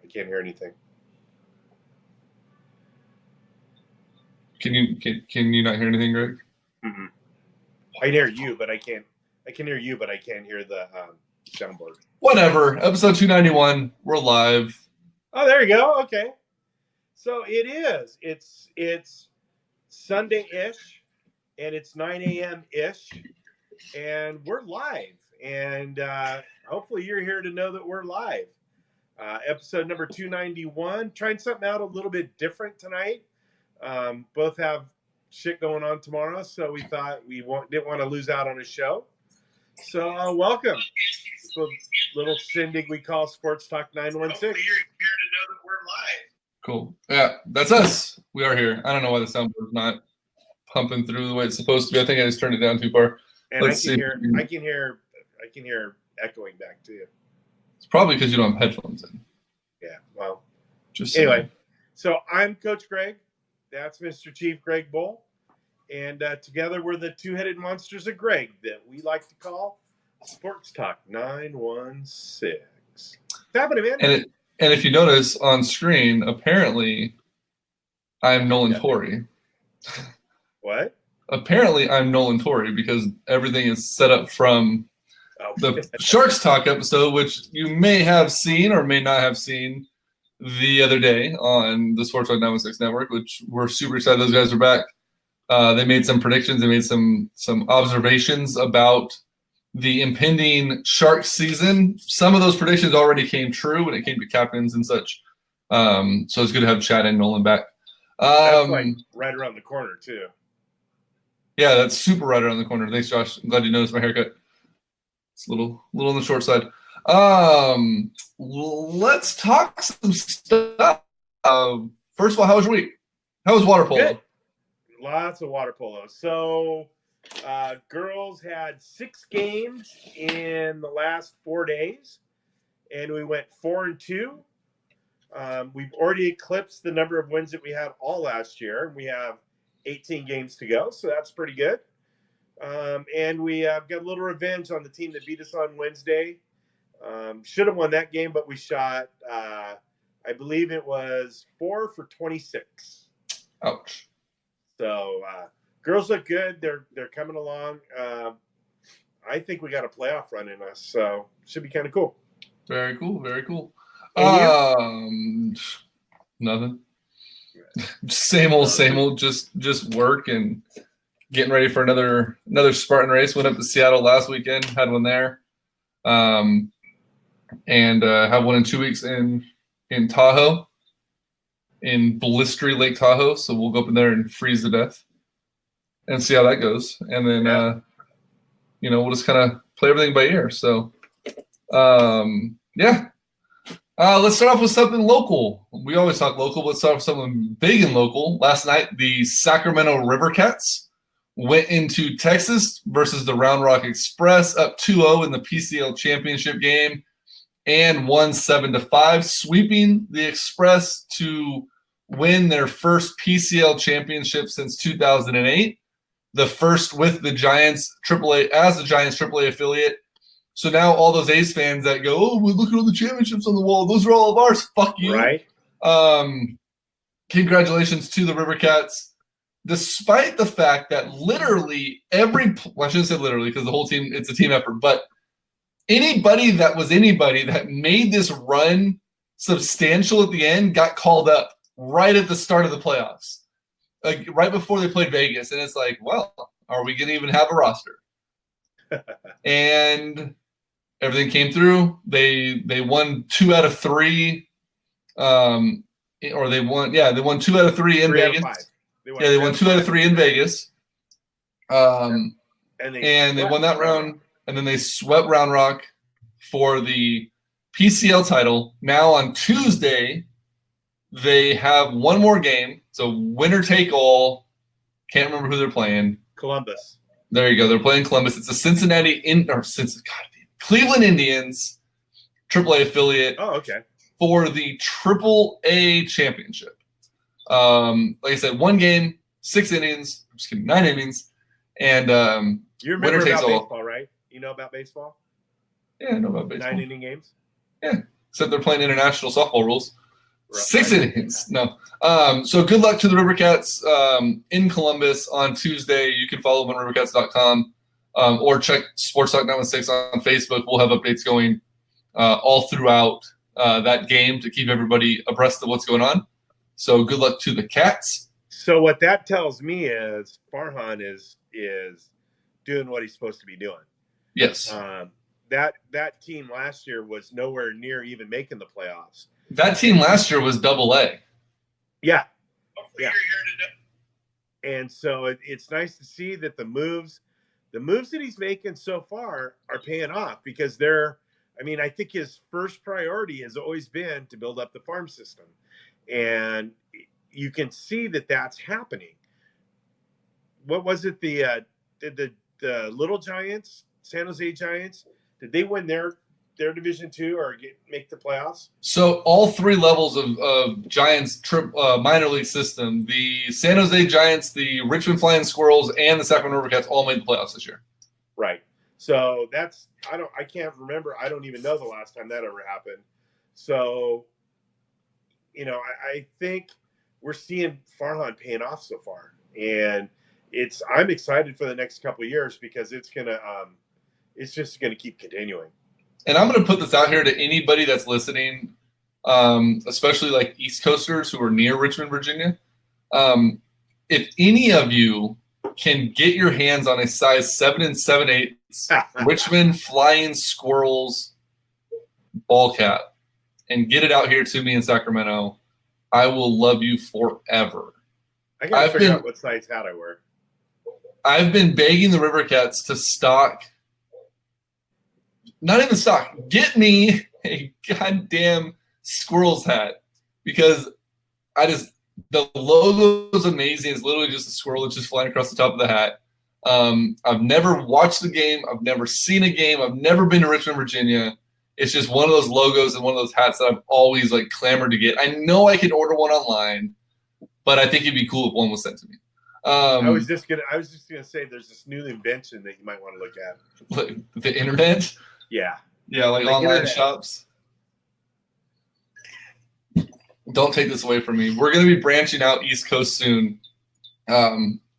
I can't hear anything. Can you not hear anything, Greg? Mm-mm. I can hear you, but I can't. I can hear you, but I can't hear the soundboard. Whatever. Episode 291. We're live. Oh, there you go. Okay. So it is. It's Sunday-ish, and it's 9 a.m.-ish, and we're live. And hopefully you're here to know that we're live. Episode number 291. Trying something out a little bit different tonight. Both have shit going on tomorrow, so we thought didn't want to lose out on a show. So welcome. It's a little shindig we call Sports Talk 916. Hopefully you're here to know that we're live. Cool. Yeah, that's us. We are here. I don't know why the soundboard's not pumping through the way it's supposed to be. I think I just turned it down too far. And I can hear echoing back to you. It's probably because you don't have headphones in. Yeah. Well. Just anyway. So I'm Coach Greg. That's Mr. Chief Greg Bull. And together we're the two-headed monsters of Greg that we like to call Sports Talk 916. What's happening, man? And if you notice on screen, apparently I'm Nolan Torrey. What? Apparently I'm Nolan Torrey because everything is set up from the Sharks Talk episode, which you may have seen or may not have seen the other day on the Sports Talk 916 Network, which we're super excited those guys are back. They made some predictions. They made some observations about the impending Sharks season. Some of those predictions already came true when it came to captains and such. So it's good to have Chad and Nolan back. That's like right around the corner, too. Yeah, that's super right around the corner. Thanks, Josh. I'm glad you noticed my haircut. It's a little on the short side. Let's talk some stuff. First of all, how was your week? How was water polo? Good. Lots of water polo. So, girls had 6 games in the last 4 days, and we went 4-2. We've already eclipsed the number of wins that we had all last year, and we have 18 games to go, so that's pretty good. And we got a little revenge on the team that beat us on Wednesday. Should have won that game, but we shot, I believe it was 4 for 26. Ouch. So girls look good. They're coming along. I think we got a playoff run in us, so should be kind of cool. Very cool. Very cool. Nothing. Same old. Just work and getting ready for another Spartan race. Went up to Seattle last weekend. Had one there. And have one in 2 weeks in Tahoe, in blistery Lake Tahoe. So we'll go up in there and freeze to death and see how that goes. And then, we'll just kind of play everything by ear. So, yeah. Let's start off with something local. We always talk local, but let's start off with something big and local. Last night, the Sacramento Rivercats went into Texas versus the Round Rock Express, up 2-0 in the PCL championship game, and won 7-5, sweeping the Express to win their first PCL championship since 2008, the first with the Giants AAA as the Giants AAA affiliate. So now all those A's fans that go, oh, we look at all the championships on the wall. Those are all of ours. Fuck you. Right. Congratulations to the Rivercats. Despite the fact that literally I shouldn't say literally because the whole team, it's a team effort, but anybody that made this run substantial at the end got called up right at the start of the playoffs, like right before they played Vegas. And it's like, well, are we going to even have a roster? And everything came through. They won 2 out of 3. They won 2 out of 3 in Vegas. They won 2 out of 3 in Vegas. And they won that round. And then they swept Round Rock for the PCL title. Now on Tuesday, they have one more game. So winner take all. Can't remember who they're playing. Columbus. There you go. They're playing Columbus. It's the Cleveland Indians AAA affiliate. Oh, okay. For the AAA championship. Like I said, 1 game, 6 innings. I'm just kidding, 9 innings, and you remember winner takes about all. baseball, right? You know about baseball? Yeah, I know about baseball. 9 inning games. Yeah, except they're playing international softball rules. Right. 6 innings. No. So good luck to the Rivercats in Columbus on Tuesday. You can follow them on rivercats.com or check Sports Talk 916 on Facebook. We'll have updates going all throughout that game to keep everybody abreast of what's going on. So good luck to the Cats. So what that tells me is Farhan is doing what he's supposed to be doing. Yes. That team last year was nowhere near even making the playoffs. That team last year was AA. Yeah. Yeah. And so it's nice to see that the moves that he's making so far are paying off because I think his first priority has always been to build up the farm system. And you can see that that's happening. What was it? Did the Little Giants, San Jose Giants, did they win their Division II or make the playoffs? So all 3 levels of Giants minor league system, the San Jose Giants, the Richmond Flying Squirrels, and the Sacramento Rivercats all made the playoffs this year. Right. So I can't remember. I don't even know the last time that ever happened. So, I think we're seeing Farhan paying off so far, and I'm excited for the next couple of years because it's just gonna keep continuing. And I'm going to put this out here to anybody that's listening, especially like East Coasters who are near Richmond, Virginia. If any of you can get your hands on a size 7 7/8 Richmond Flying Squirrels ball cap and get it out here to me in Sacramento, I will love you forever. I gotta figure out what size hat I wear. I've been begging the Rivercats to stock. Not even stock. Get me a goddamn Squirrels hat because the logo is amazing. It's literally just a squirrel. It's just flying across the top of the hat. I've never watched the game. I've never seen a game. I've never been to Richmond, Virginia. It's just one of those logos and one of those hats that I've always clamored to get. I know I can order one online, but I think it'd be cool if one was sent to me. I was just gonna say there's this new invention that you might want to look at. Like the internet. Yeah. Yeah, like online shops. Don't take this away from me. We're going to be branching out East Coast soon.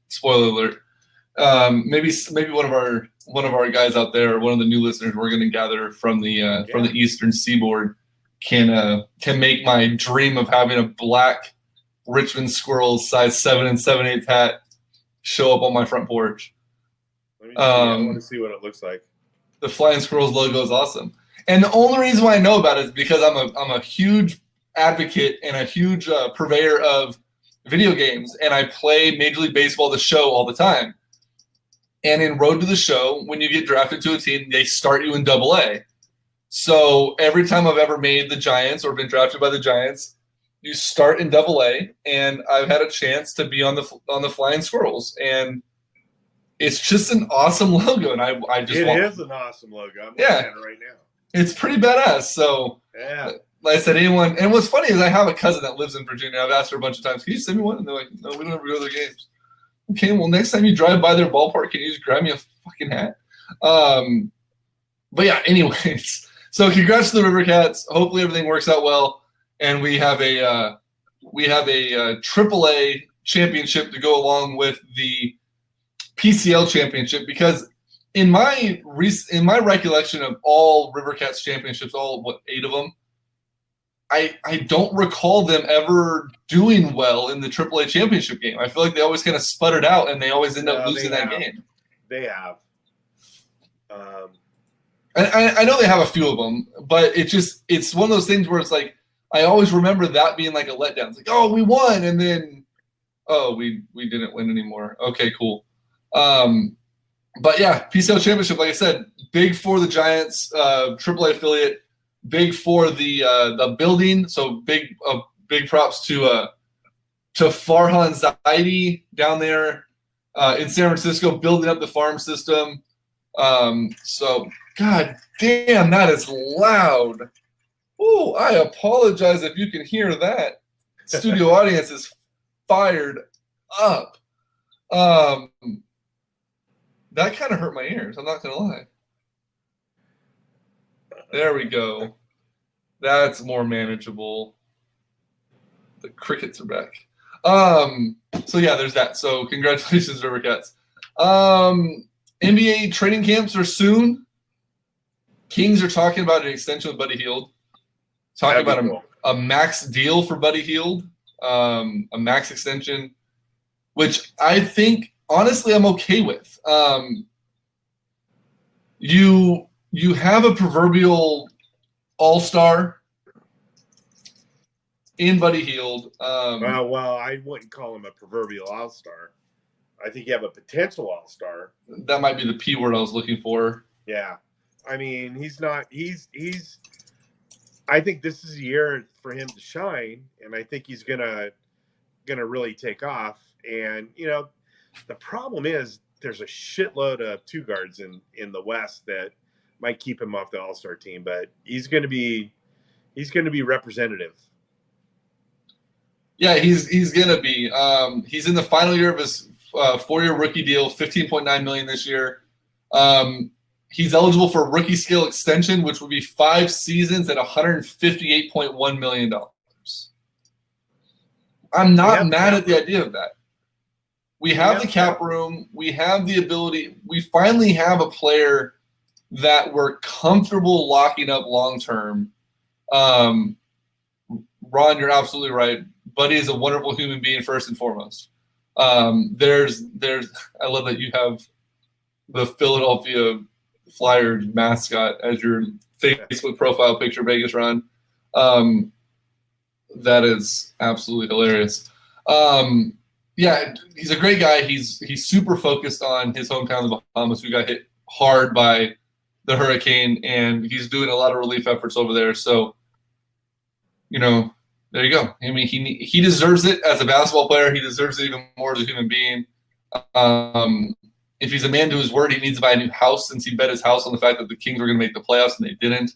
Spoiler alert. Maybe one of our guys out there, one of the new listeners, we're going to gather from the Eastern Seaboard can make my dream of having a black Richmond Squirrels size 7 7/8 hat show up on my front porch. Let me see. I want to see what it looks like. The Flying Squirrels logo is awesome. And the only reason why I know about it is because I'm a huge advocate and a huge purveyor of video games, and I play Major League Baseball, the show, all the time. And in Road to the Show, when you get drafted to a team, they start you in AA. So every time I've ever made the Giants or been drafted by the Giants, you start in AA, and I've had a chance to be on the Flying Squirrels, and it's just an awesome logo, and I just it is an awesome logo. I'm looking at it right now. It's pretty badass. So yeah, like I said, anyone. And what's funny is I have a cousin that lives in Virginia. I've asked her a bunch of times, "Can you send me one?" And they're like, "No, we don't ever go to their games." Okay, well, next time you drive by their ballpark, can you just grab me a fucking hat? But yeah, anyways. So congrats to the Rivercats. Hopefully everything works out well, and we have a AAA championship to go along with the PCL championship, because in my recollection of all Rivercats championships, 8 of them, I don't recall them ever doing well in the AAA championship game. I feel like they always kind of sputtered out, and they always end up losing that game. They have. I know they have a few of them, but it's one of those things where it's like I always remember that being like a letdown. It's like, oh, we won, and then we didn't win anymore. Okay, cool. But yeah, PCL championship, like I said, big for the Giants, AAA affiliate, big for the building. So big props to Farhan Zaidi down there in San Francisco, building up the farm system. So god damn, that is loud. Oh, I apologize if you can hear that. Studio audience is fired up. That kind of hurt my ears. I'm not gonna lie. There we go. That's more manageable. The Crickets are back. So yeah, there's that. So congratulations, River Cats. NBA training camps are soon. Kings are talking about an extension with Buddy Hield. Talking about a max deal for Buddy Hield, a max extension, which I think honestly I'm okay with. You have a proverbial all-star in Buddy Hield. Well, I wouldn't call him a proverbial all-star. I think you have a potential all-star. That might be the P word I was looking for. Yeah. I mean, he's not – he's I think this is a year for him to shine, and I think he's gonna really take off. And, you know, the problem is there's a shitload of two guards in the West that might keep him off the all-star team, but he's going to be representative. Yeah, he's gonna be. He's in the final year of his 4-year rookie deal, $15.9 million this year. He's eligible for a rookie scale extension, which would be 5 seasons at $158.1 million. I'm not mad at the idea of that. We have the cap room. We have the ability. We finally have a player that we're comfortable locking up long term. Ron, you're absolutely right. Buddy is a wonderful human being first and foremost. I love that you have the Philadelphia Flyers mascot as your Facebook profile picture, Vegas Ron. That is absolutely hilarious. Yeah, he's a great guy. He's super focused on his hometown, the Bahamas, who got hit hard by the hurricane, and he's doing a lot of relief efforts over there. So, you know, there you go. I mean, he deserves it as a basketball player. He deserves it even more as a human being. If he's a man to his word, he needs to buy a new house since he bet his house on the fact that the Kings were going to make the playoffs and they didn't.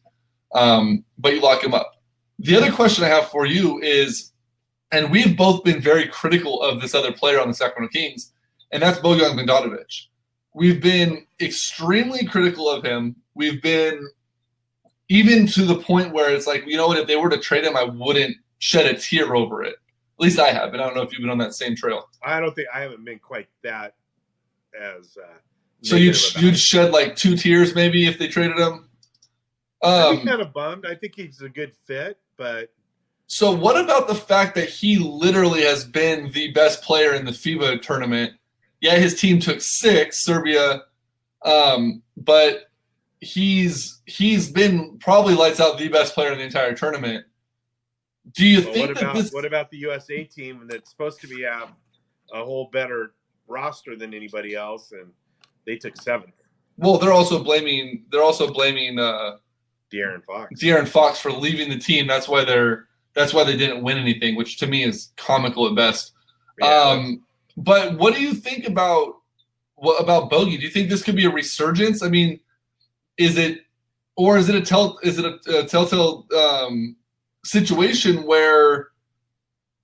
But you lock him up. The other question I have for you is, and we've both been very critical of this other player on the Sacramento Kings, and that's Bogdan Bogdanovic. We've been extremely critical of him. We've been even to the point where it's like, you know what, if they were to trade him, I wouldn't shed a tear over it. At least I have, and I don't know if you've been on that same trail. I haven't been quite that as so you'd shed like 2 tears maybe if they traded him? I'd be kind of bummed. I think he's a good fit, but so what about the fact that he literally has been the best player in the FIBA tournament? Yeah, his team took 6, Serbia, but he's been probably lights out the best player in the entire tournament. Do you think what about the USA team that's supposed to be have a whole better roster than anybody else, and they took 7th? Well, they're also blaming De'Aaron Fox. De'Aaron Fox for leaving the team. That's why they didn't win anything, which to me is comical at best. Yeah, but what do you think about Bogey? Do you think this could be a resurgence? I mean, is it a telltale situation where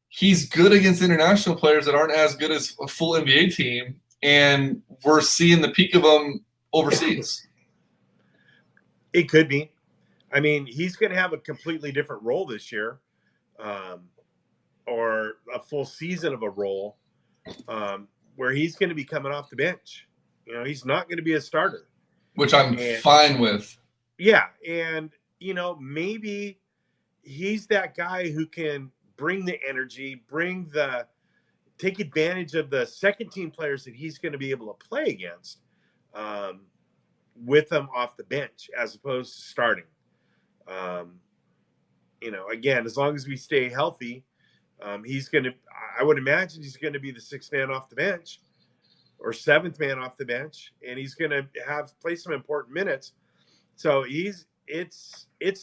he's good against international players that aren't as good as a full NBA team, and we're seeing the peak of them overseas? It could be. I mean, he's going to have a completely different role this year, or a full season of a role, where he's going to be coming off the bench. You know, he's not going to be a starter, which I'm fine with. Yeah, and you know, maybe he's that guy who can bring the energy, take advantage of the second team players that he's going to be able to play against, with them off the bench as opposed to starting. You know, again, as long as we stay healthy, I would imagine he's going to be the 6th man off the bench or 7th man off the bench, and he's going to play some important minutes. So it's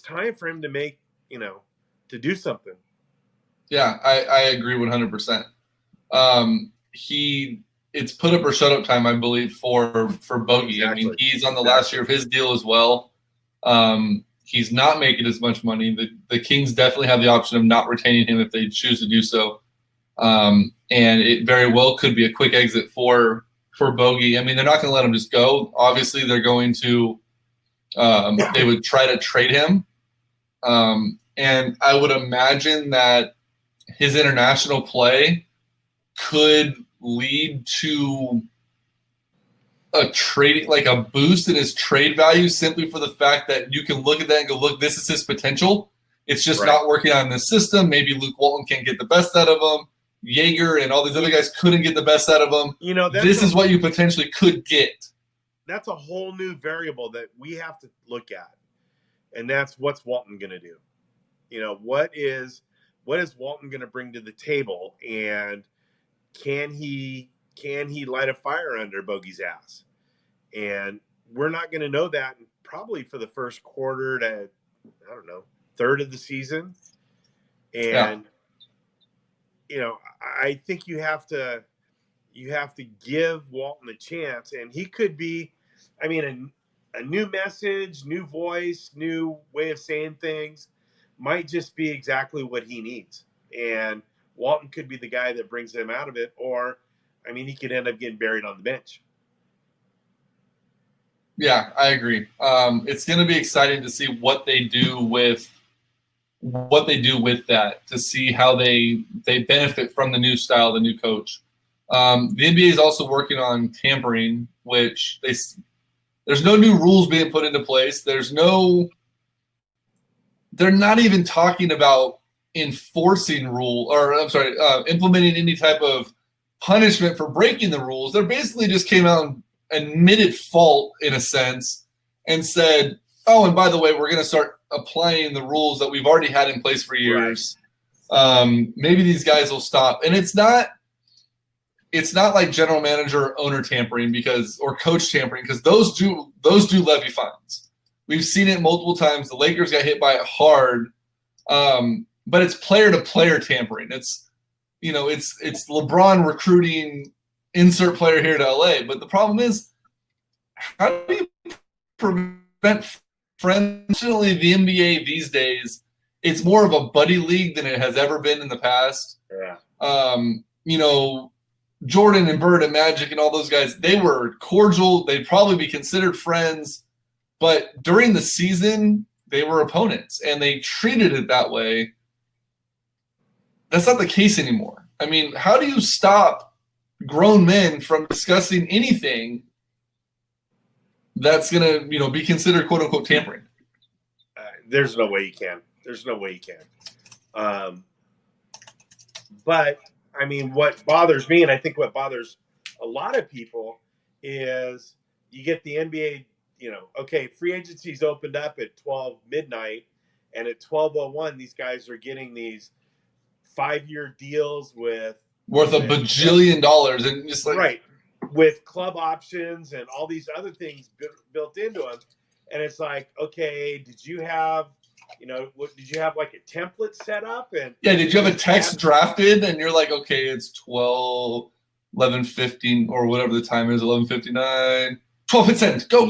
time for him to make, to do something. Yeah, I agree 100%. It's put up or shut up time, I believe, for Bogey. Exactly. I mean, he's on the last year of his deal as well. He's not making as much money. The Kings definitely have the option of not retaining him if they choose to do so. And it very well could be a quick exit for Bogey. I mean, they're not going to let him just go. Obviously, they're going to they would try to trade him. And I would imagine that his international play could lead to a trade, like a boost in his trade value, simply for the fact that you can look at that and go, look, this is his potential. It's just not working on this system. Maybe Luke Walton can't get the best out of him. Yeager and all these other guys couldn't get the best out of him. This is what you potentially could get. That's a whole new variable that we have to look at, and that's what's Walton going to do. What is Walton going to bring to the table, and can he light a fire under Bogey's ass? And we're not going to know that probably for the first quarter to, I don't know, third of the season. And I think you have to give Walton a chance, and he could be, I mean, a new message, new voice, new way of saying things might just be exactly what he needs. And Walton could be the guy that brings him out of it, or, I mean, he could end up getting buried on the bench. Yeah, I agree. It's going to be exciting to see what they do with that, to see how they benefit from the new style, the new coach. The NBA is also working on tampering, which there's no new rules being put into place. They're not even talking about implementing any type of punishment for breaking the rules. They basically just came out and admitted fault in a sense and said, oh, and by the way, we're going to start applying the rules that we've already had in place for years. Maybe these guys will stop. And it's not like general manager or owner tampering or coach tampering, because those do levy fines. We've seen it multiple times. The Lakers got hit by it hard. But it's player to player tampering. It's LeBron recruiting insert player here to LA. But the problem is, how do you prevent friendly? The NBA these days, it's more of a buddy league than it has ever been in the past. Yeah. Jordan and Bird and Magic and all those guys, they were cordial. They'd probably be considered friends. But during the season, they were opponents, and they treated it that way. That's not the case anymore. I mean, how do you stop grown men from discussing anything that's going to, be considered quote unquote tampering? There's no way you can. There's no way you can. But I mean, what bothers me, and I think what bothers a lot of people, is you get the NBA, okay, free agency's opened up at 12 midnight, and at 12:01, these guys are getting these 5-year deals worth a bajillion dollars, and just like with club options and all these other things built into them. And it's like, okay, did you have like a template set up? And did you have a text drafted and you're like, okay, it's 12, 11:15 or whatever the time is, 11:59, 12%, go.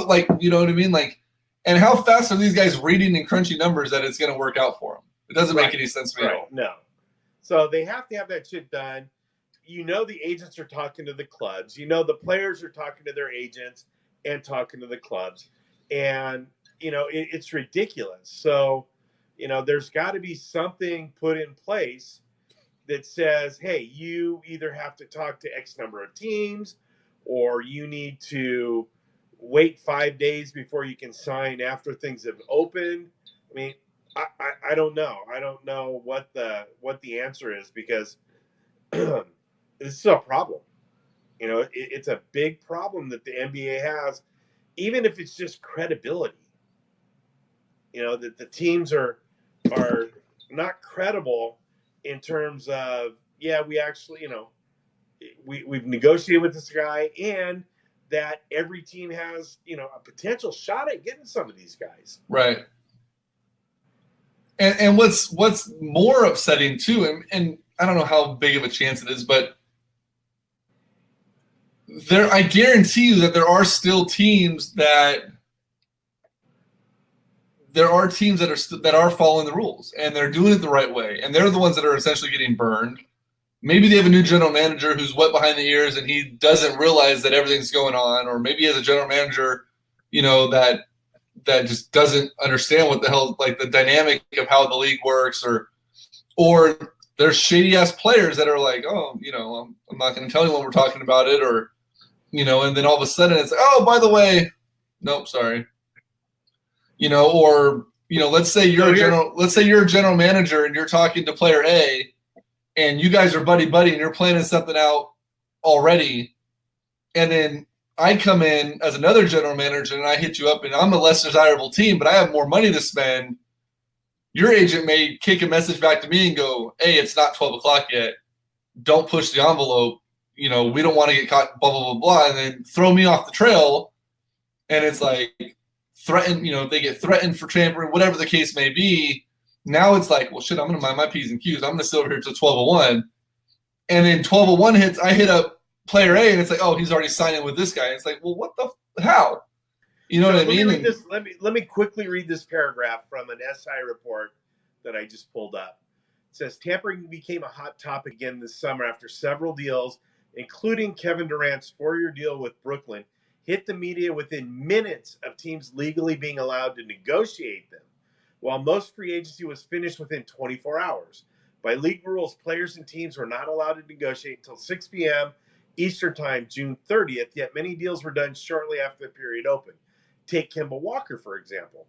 Like, you know what I mean? Like, and how fast are these guys reading and crunching numbers that it's going to work out for them? It doesn't make any sense to me at all. No. So they have to have that shit done. The agents are talking to the clubs. The players are talking to their agents and talking to the clubs. And, it's ridiculous. So, there's got to be something put in place that says, hey, you either have to talk to X number of teams, or you need to wait 5 days before you can sign after things have opened. I mean, I don't know. I don't know what the answer is, because this is a problem. It's a big problem that the NBA has, even if it's just credibility. That the teams are not credible in terms of, we actually, we've negotiated with this guy, and that every team has, a potential shot at getting some of these guys. Right. And what's more upsetting too, and I don't know how big of a chance it is, but I guarantee you that there are still teams that are following the rules, and they're doing it the right way, and they're the ones that are essentially getting burned. Maybe they have a new general manager who's wet behind the ears and he doesn't realize that everything's going on, or maybe he has a general manager, that that just doesn't understand what the hell, like the dynamic of how the league works, or there's shady ass players that are like, oh, I'm not going to tell anyone we're talking about it, or and then all of a sudden it's like, oh, by the way, nope, sorry, or let's say you're a general manager and you're talking to player A, and you guys are buddy and you're planning something out already, and then I come in as another general manager and I hit you up and I'm a less desirable team, but I have more money to spend. Your agent may kick a message back to me and go, hey, it's not 12 o'clock yet. Don't push the envelope. We don't want to get caught, blah, blah, blah, blah, and then throw me off the trail. And it's like threatened, they get threatened for tampering, whatever the case may be. Now it's like, well, shit, I'm going to mind my P's and Q's. I'm going to sit over here till 12:01. And then 12:01 hits, I hit up player A, and it's like, oh, he's already signing with this guy. And it's like, well, what the how? You know what I mean? Let me quickly read this paragraph from an SI report that I just pulled up. It says tampering became a hot topic again this summer after several deals, including Kevin Durant's 4-year deal with Brooklyn, hit the media within minutes of teams legally being allowed to negotiate them, while most free agency was finished within 24 hours. By league rules, players and teams were not allowed to negotiate until 6 p.m. Eastern Time, June 30th, yet many deals were done shortly after the period opened. Take Kemba Walker, for example.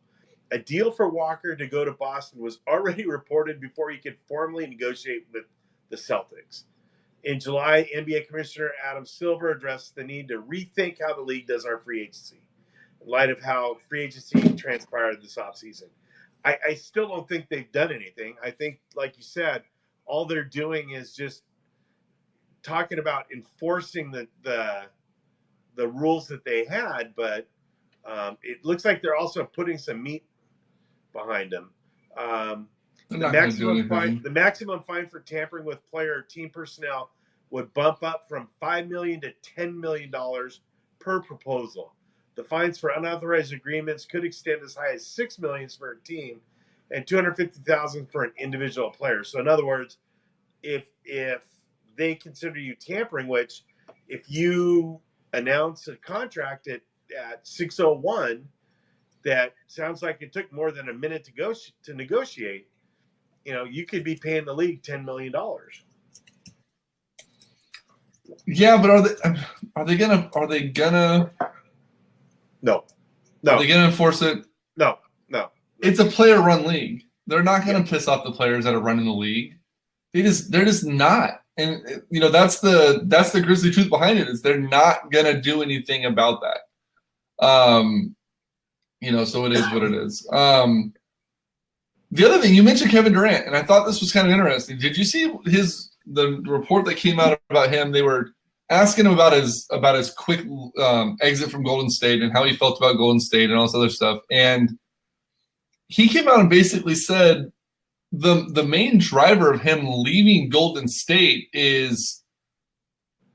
A deal for Walker to go to Boston was already reported before he could formally negotiate with the Celtics. In July, NBA Commissioner Adam Silver addressed the need to rethink how the league does our free agency in light of how free agency transpired this offseason. I still don't think they've done anything. I think, like you said, all they're doing is just talking about enforcing the rules that they had, but it looks like they're also putting some meat behind them. The maximum fine for tampering with player or team personnel would bump up from $5 million to $10 million per proposal. The fines for unauthorized agreements could extend as high as $6 million for a team and $250,000 for an individual player. So, in other words, if they consider you tampering, which if you announce a contract at 6:01, that sounds like it took more than a minute to negotiate. You could be paying the league $10 million. Yeah, but are they gonna? No. Are they gonna enforce it? No. It's a player-run league. They're not gonna piss off the players that are running the league. They're just not. And that's the grisly truth behind it, is they're not gonna do anything about that. So it is what it is. The other thing, you mentioned Kevin Durant, and I thought this was kind of interesting. Did you see the report that came out about him? They were asking him about his quick exit from Golden State and how he felt about Golden State and all this other stuff. And he came out and basically said the main driver of him leaving Golden State is,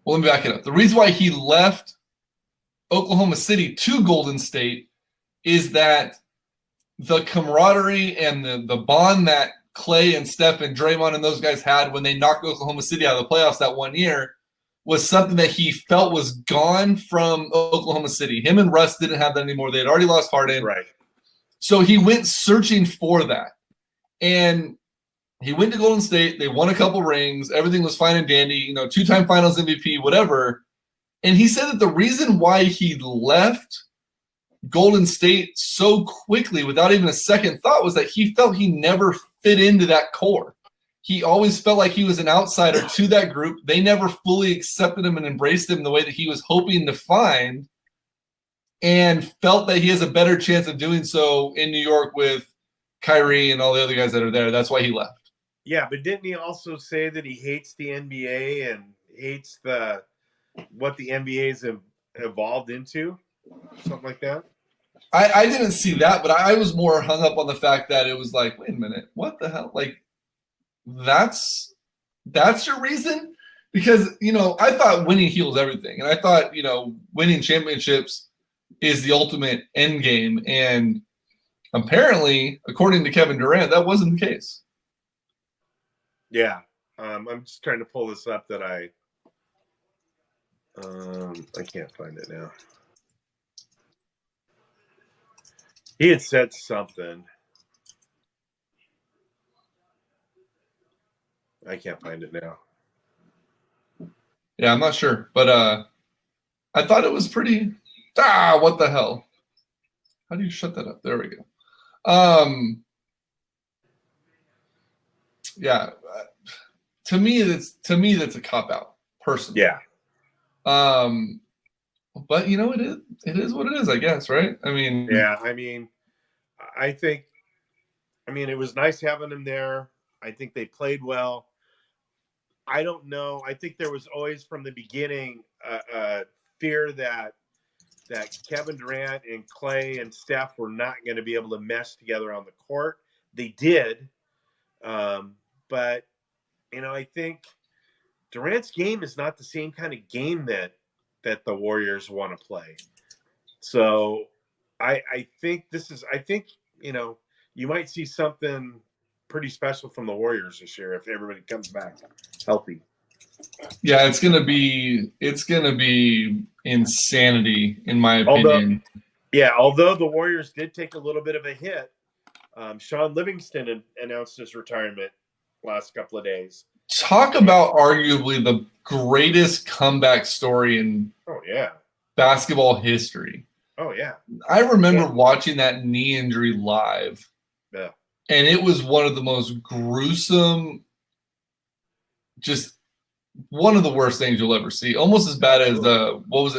well, let me back it up. The reason why he left Oklahoma City to Golden State is that the camaraderie and the bond that Clay and Steph and Draymond and those guys had when they knocked Oklahoma City out of the playoffs that one year was something that he felt was gone from Oklahoma City. Him and Russ didn't have that anymore. They had already lost Harden. Right. So he went searching for that. And he went to Golden State. They won a couple rings. Everything was fine and dandy, 2-time finals MVP, whatever. And he said that the reason why he left Golden State so quickly without even a second thought was that he felt he never fit into that core. He always felt like he was an outsider to that group. They never fully accepted him and embraced him the way that he was hoping to find, and felt that he has a better chance of doing so in New York with Kyrie and all the other guys that are there. That's why he left. Yeah, but didn't he also say that he hates the NBA and hates what the NBA's have evolved into? Something like that? I didn't see that, but I was more hung up on the fact that it was like, wait a minute, what the hell? Like, that's your reason? Because, I thought winning heals everything. And I thought, winning championships is the ultimate end game. And apparently, according to Kevin Durant, that wasn't the case. Yeah. I'm just trying to pull this up that I can't find it now. He had said something. I can't find it now. Yeah, I'm not sure, but I thought it was pretty. What the hell? How do you shut that up? There we go. Yeah, to me that's a cop out, personally. Yeah. But it is what it is, I guess, right? I mean, yeah. I think. It was nice having him there. I think they played well. I don't know. I think there was always from the beginning fear that Kevin Durant and Clay and Steph were not going to be able to mesh together on the court. They did, but I think Durant's game is not the same kind of game that the Warriors want to play. So I think you might see something pretty special from the Warriors this year if everybody comes back healthy. Yeah, it's gonna be insanity in my opinion. Although the Warriors did take a little bit of a hit, Sean Livingston announced his retirement last couple of days. Talk about arguably the greatest comeback story in basketball history. Oh yeah, I remember watching that knee injury live. Yeah, and it was one of the most gruesome, just one of the worst things you'll ever see. Almost as bad as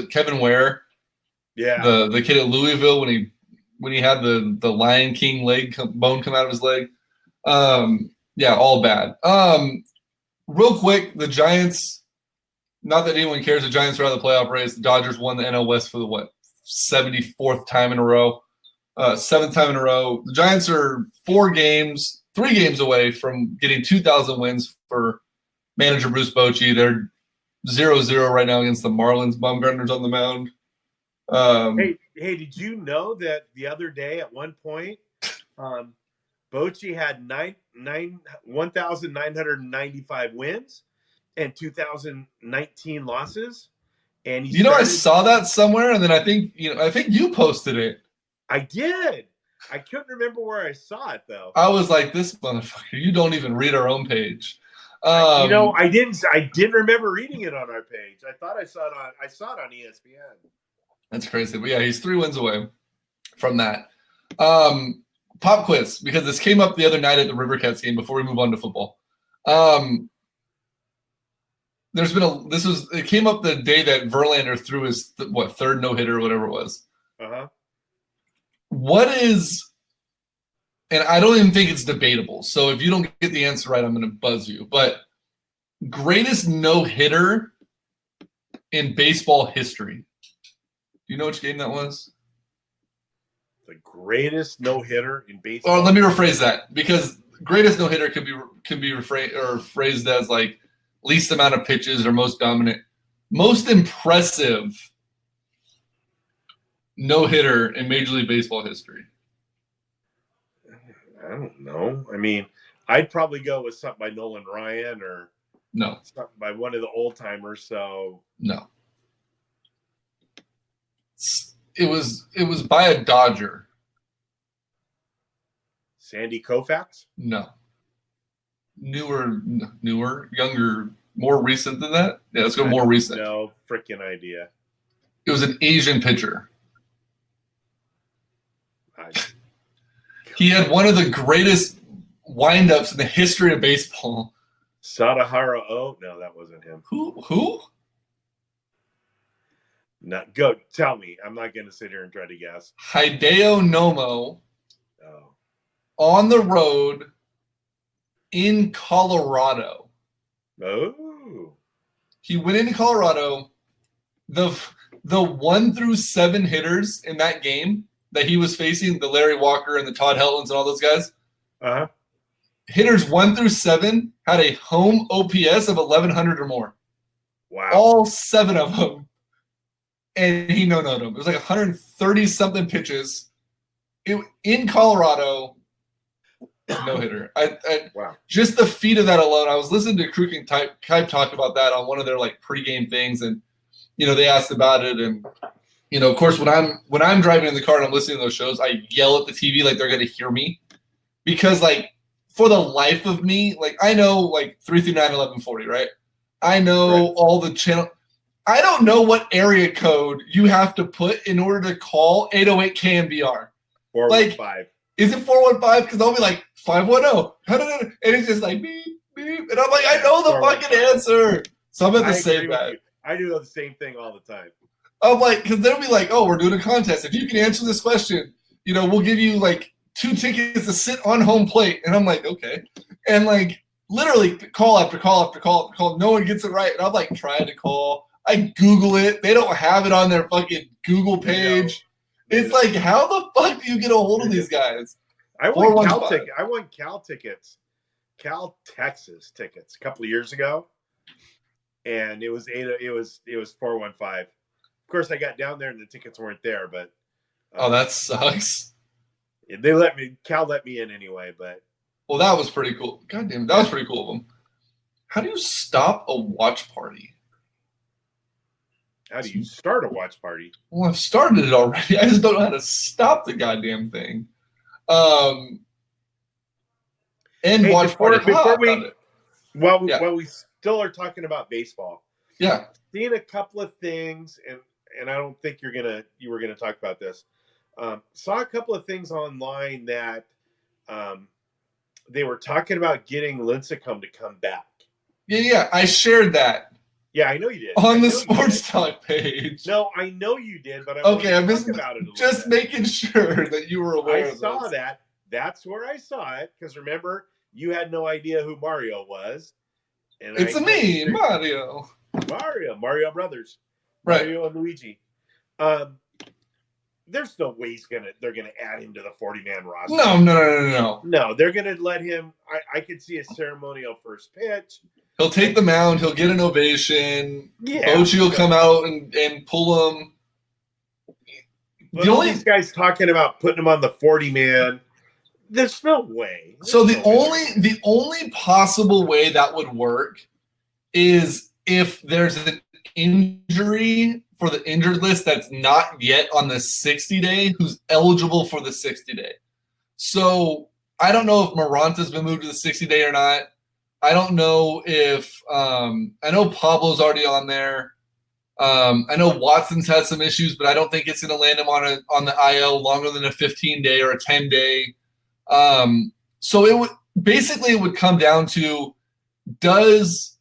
Kevin Ware? Yeah, the kid at Louisville when he had the Lion King bone come out of his leg. Yeah, all bad. Real quick, the Giants. Not that anyone cares. The Giants are out of the playoff race. The Dodgers won the NL West for the 74th time in a row. 7th time in a row. The Giants are 3 games away from getting 2,000 wins for manager Bruce Bochy. They're 0-0 right now against the Marlins. Bumgarner's on the mound. Hey, did you know that the other day at one point, Bochy had 1,995 wins and 2,019 losses? And I saw that somewhere, and then I think you posted it. I did. I couldn't remember where I saw it though. I was like, "This motherfucker! You don't even read our own page." I didn't. I didn't remember reading it on our page. I thought I saw it on ESPN. That's crazy, but yeah, he's 3 wins away from that. Pop quiz, because this came up the other night at the River Cats game before we move on to football. It came up the day that Verlander threw his third no-hitter or whatever it was. Uh-huh. What is, and I don't even think it's debatable, so if you don't get the answer right, I'm going to buzz you, but greatest no-hitter in baseball history. Do you know which game that was? The greatest no-hitter in baseball? Or let me rephrase that, because greatest no-hitter could be phrased as like least amount of pitches or most dominant. Most impressive no-hitter in Major League Baseball history. I don't know. I'd probably go with something by Nolan Ryan or something by one of the old timers. So no, it was by a Dodger. Sandy Koufax? No. Newer, younger, more recent than that. Yeah, let's go more recent. No freaking idea. It was an Asian pitcher. He had one of the greatest windups in the history of baseball. Sadahara O? No, that wasn't him. Who? No, go tell me. I'm not going to sit here and try to guess. Hideo Nomo. Oh. On the road in Colorado. Oh. He went into Colorado. The 1 through 7 hitters in that game that he was facing, the Larry Walker and the Todd Heltons and all those guys, hitters 1 through 7 had a home OPS of 1,100 or more. Wow. All 7 of them. And he no-no'd them. It was like 130-something pitches. In Colorado, no-hitter. Wow. Just the feat of that alone. I was listening to Kruk and Kipe talk about that on one of their pregame things, and they asked about it, and of course, when I'm driving in the car and I'm listening to those shows, I yell at the TV like they're going to hear me, because like for the life of me, like I know like 339-1140, right? I know all the channel. I don't know what area code you have to put in order to call 808 KMBR. 415. Like, is it 415? Because I'll be like 510, and it's just like beep beep, and I'm like, I know the fucking answer. So I'm going to say that. I do the same thing all the time. I'm like, because they'll be like, oh, we're doing a contest. If you can answer this question, we'll give you like 2 tickets to sit on home plate. And I'm like, okay. And like literally call after call after call after call. No one gets it right. And I'm like trying to call. I Google it. They don't have it on their fucking Google page. It's like, how the fuck do you get a hold of these guys? I won Cal tickets, Cal Texas tickets a couple of years ago. And it was 415. Of course, I got down there and the tickets weren't there, but oh, that sucks. Cal let me in anyway, but well, that was pretty cool. God damn, that was pretty cool of them. How do you stop a watch party? How do you start a watch party? Well, I've started it already. I just don't know how to stop the goddamn thing. And watch party. While we still are talking about baseball. Yeah. Seen a couple of things, and I don't think you were gonna talk about this. Saw a couple of things online that they were talking about getting Lincecum to come back. Yeah, I shared that. Yeah, I know you did. On the Sports Talk page. No, I know you did, but I'm just about it just making sure that you were aware of this. I saw that. That's where I saw it, because remember, you had no idea who Mario was. And it's me, Mario. Mario Brothers. Right. Mario and Luigi. There's no way they're gonna add him to the 40-man roster. No. No, they're gonna let him. I could see a ceremonial first pitch. He'll take the mound. He'll get an ovation. Yeah, Bochy will come out and pull him. These guys talking about putting him on the 40-man. There's no way. The only possible way that would work is if there's an injury for the injured list that's not yet on the 60-day who's eligible for the 60-day. So I don't know if Moranta's been moved to the 60-day or not. I don't know if I know Pablo's already on there. I know Watson's had some issues, but I don't think it's going to land him on the IL longer than a 15-day or a 10-day. So it would come down to, does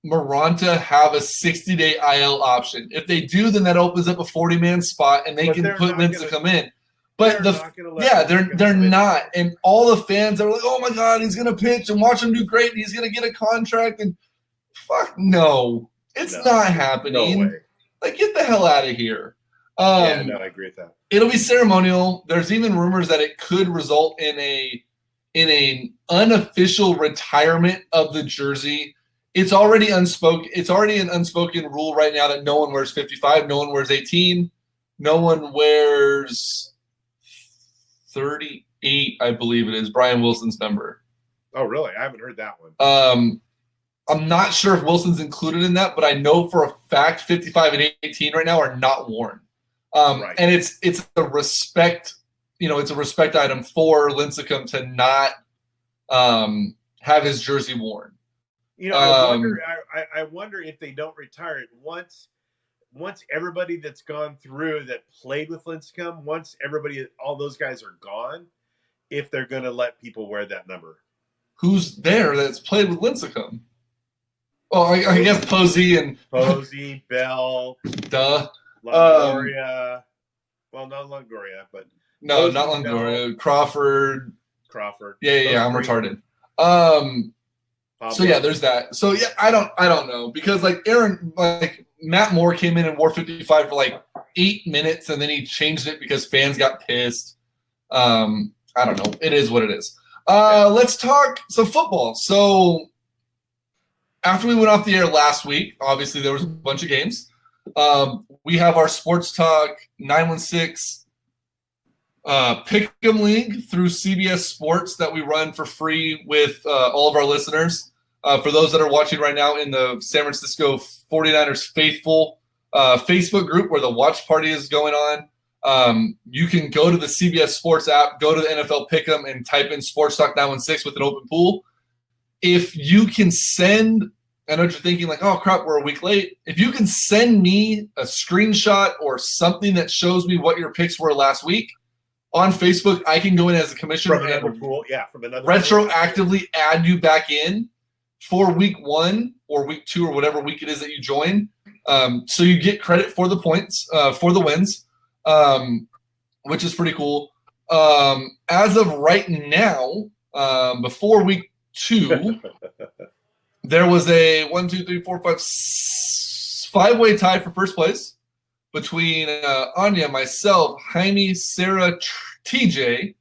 Moranta have a 60-day IL option? If they do, then that opens up a 40-man spot, and they can put Lincecum in. But they're not, and all the fans are like, "Oh my God, he's gonna pitch and watch him do great, and he's gonna get a contract." And fuck no, it's not happening. No way. Like, get the hell out of here. I agree with that. It'll be ceremonial. There's even rumors that it could result in an unofficial retirement of the jersey. It's already unspoken. It's already an unspoken rule right now that no one wears 55, no one wears 18, no one wears 38, I believe it is, Brian Wilson's number. Oh, really? I haven't heard that one. I'm not sure if Wilson's included in that, but I know for a fact 55 and 18 right now are not worn. Right. And it's a respect, it's a respect item for Lincecum to not have his jersey worn. I wonder if they don't retire it once everybody that's gone through that played with Lincecum, all those guys are gone, if they're going to let people wear that number. Who's there that's played with Lincecum? Oh, I guess Posey, Bell, duh, Longoria. Well, not Longoria, but no, Posey, not Longoria. Bell. Crawford. Yeah, I'm retarded. So yeah, there's that. So yeah, I don't know, because Matt Moore came in and wore 55 for like 8 minutes, and then he changed it because fans got pissed. I don't know. It is what it is. Let's talk some football. So after we went off the air last week, obviously there was a bunch of games. We have our Sports Talk 916 Pick'em League through CBS Sports that we run for free with all of our listeners. For those that are watching right now in the San Francisco 49ers faithful, Facebook group where the watch party is going on. You can go to the CBS Sports app, go to the NFL Pick'em, and type in Sports Talk 916 with an open pool. If you can send, I know what you're thinking, like, oh crap, we're a week late. If you can send me a screenshot or something that shows me what your picks were last week on Facebook, I can go in as a commissioner from another pool. Yeah, from another retroactively add you back in for week 1 or week 2 or whatever week it is that you join. So you get credit for the points, for the wins, which is pretty cool. As of right now, before week 2, there was a 5-way tie for first place between Anya, myself, Jaime, Sarah, TJ,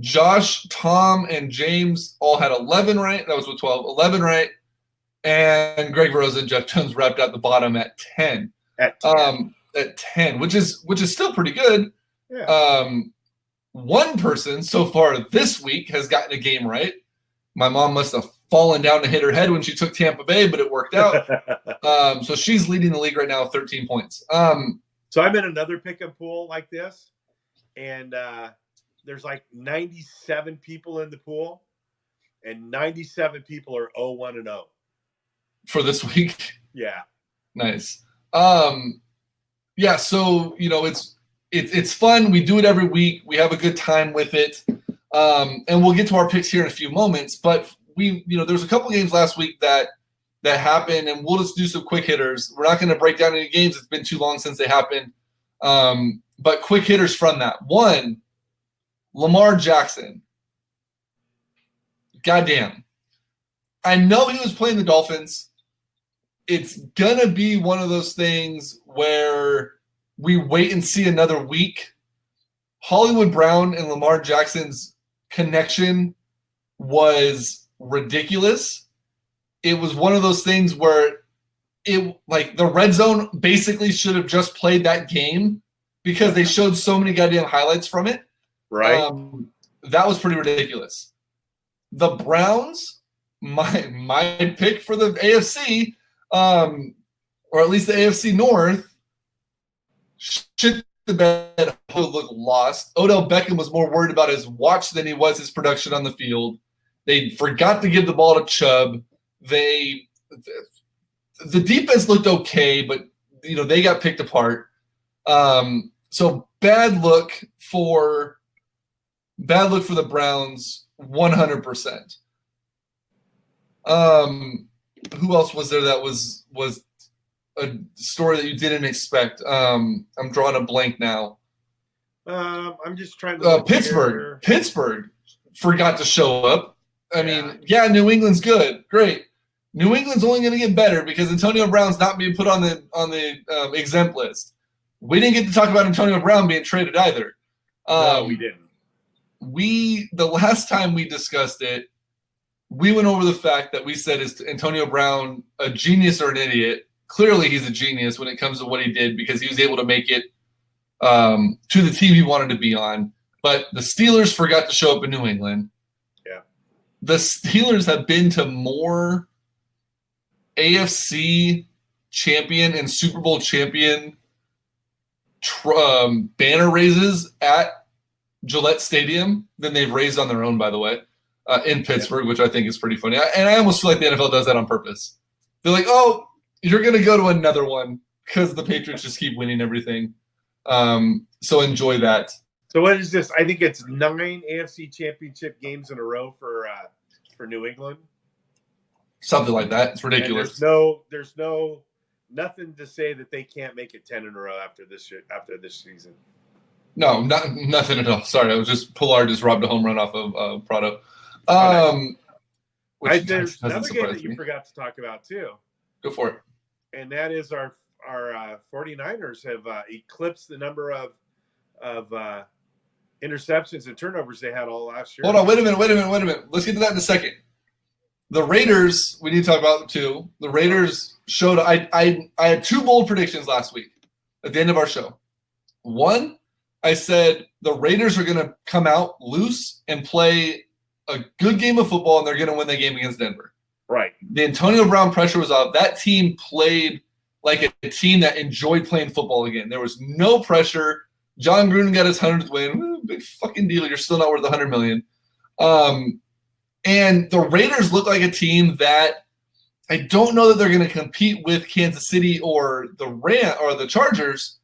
Josh, Tom, and James all had 11 right. That was with 12. 11 right. And Greg Rosa and Jeff Jones wrapped out the bottom at 10. At 10, which is still pretty good. Yeah. One person so far this week has gotten a game right. My mom must have fallen down to hit her head when she took Tampa Bay, but it worked out. So she's leading the league right now with 13 points. So I'm in another pick-up pool like this, and there's like 97 people in the pool, and 97 people are 0-1-0 for this week. Yeah, nice. Yeah, so it's fun. We do it every week. We have a good time with it, and we'll get to our picks here in a few moments. But there's a couple games last week that happened, and we'll just do some quick hitters. We're not going to break down any games. It's been too long since they happened. But quick hitters from that. One, Lamar Jackson. Goddamn. I know he was playing the Dolphins. It's going to be one of those things where we wait and see another week. Hollywood Brown and Lamar Jackson's connection was ridiculous. It was one of those things where the red zone basically should have just played that game because they showed so many goddamn highlights from it. Right. That was pretty ridiculous. The Browns, my pick for the AFC, or at least the AFC North, shit the bed, look lost. Odell Beckham was more worried about his watch than he was his production on the field. They forgot to give the ball to Chubb. The defense looked okay, but they got picked apart. So bad look for the Browns, 100%. Who else was there that was a story that you didn't expect? I'm drawing a blank now. I'm just trying to Pittsburgh forgot to show up. I mean, New England's good. Great. New England's only going to get better because Antonio Brown's not being put on the exempt list. We didn't get to talk about Antonio Brown being traded either. No, we didn't. The last time we discussed it, we went over the fact that we said, is Antonio Brown a genius or an idiot? Clearly he's a genius when it comes to what he did because he was able to make it to the team he wanted to be on. But the Steelers forgot to show up in New England. Yeah. The Steelers have been to more AFC champion and Super Bowl champion banner raises at Gillette Stadium than they've raised on their own, by the way, in Pittsburgh, which I think is pretty funny. And I almost feel like the NFL does that on purpose. They're like, oh, you're going to go to another one because the Patriots just keep winning everything. So enjoy that. So what is this? I think it's 9 AFC championship games in a row for New England. Something like that. It's ridiculous. And there's nothing to say that they can't make it 10 in a row after this season. No, nothing at all. Sorry, I was just Pollard just robbed a home run off of Prado. There's another game that you forgot to talk about too. Go for it. And that is our 49ers have eclipsed the number of interceptions and turnovers they had all last year. Hold on, wait a minute. Let's get to that in a second. The Raiders, we need to talk about them too. The Raiders showed. I had 2 bold predictions last week at the end of our show. One, I said the Raiders are going to come out loose and play a good game of football, and they're going to win the game against Denver. Right. The Antonio Brown pressure was off. That team played like a team that enjoyed playing football again. There was no pressure. John Gruden got his 100th win. Big fucking deal. You're still not worth $100 million. And the Raiders look like a team that I don't know that they're going to compete with Kansas City or the Chargers,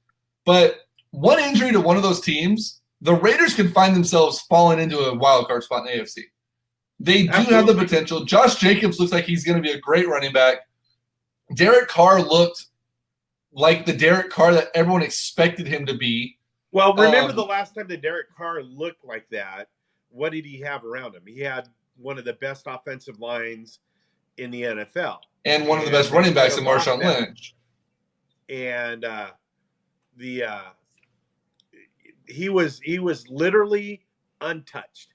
but one injury to one of those teams, the Raiders could find themselves falling into a wild card spot in the AFC. They do have the potential. Josh Jacobs looks like he's going to be a great running back. Derek Carr looked like the Derek Carr that everyone expected him to be. Well, remember the last time that Derek Carr looked like that, what did he have around him? He had one of the best offensive lines in the NFL. And one of the best running backs in Marshawn Lynch. And he was literally untouched.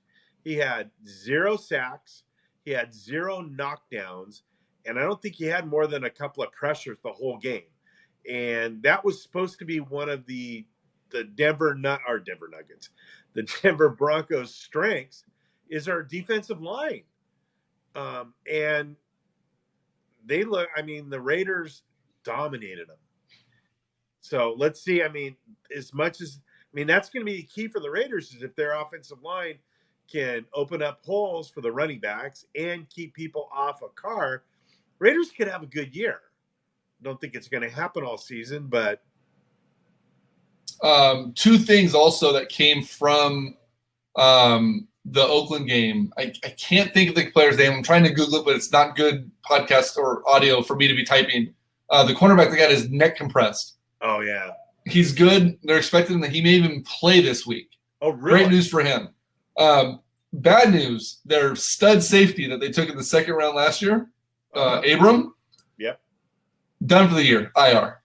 He had 0 sacks. He had 0 knockdowns. And I don't think he had more than a couple of pressures the whole game. And that was supposed to be one of the Denver Nuggets, the Denver Broncos' strengths is our defensive line. And the Raiders dominated them. So let's see. That's going to be key for the Raiders is if their offensive line can open up holes for the running backs and keep people off a Carr. Raiders could have a good year. Don't think it's going to happen all season, but 2 things also that came from the Oakland game. I can't think of the player's name. I'm trying to Google it, but it's not good podcast or audio for me to be typing. The cornerback that got his neck compressed. Oh, yeah. He's good. They're expecting that he may even play this week. Oh, really? Great news for him. Bad news, their stud safety that they took in the second round last year, Abram. Yep. Done for the year, IR.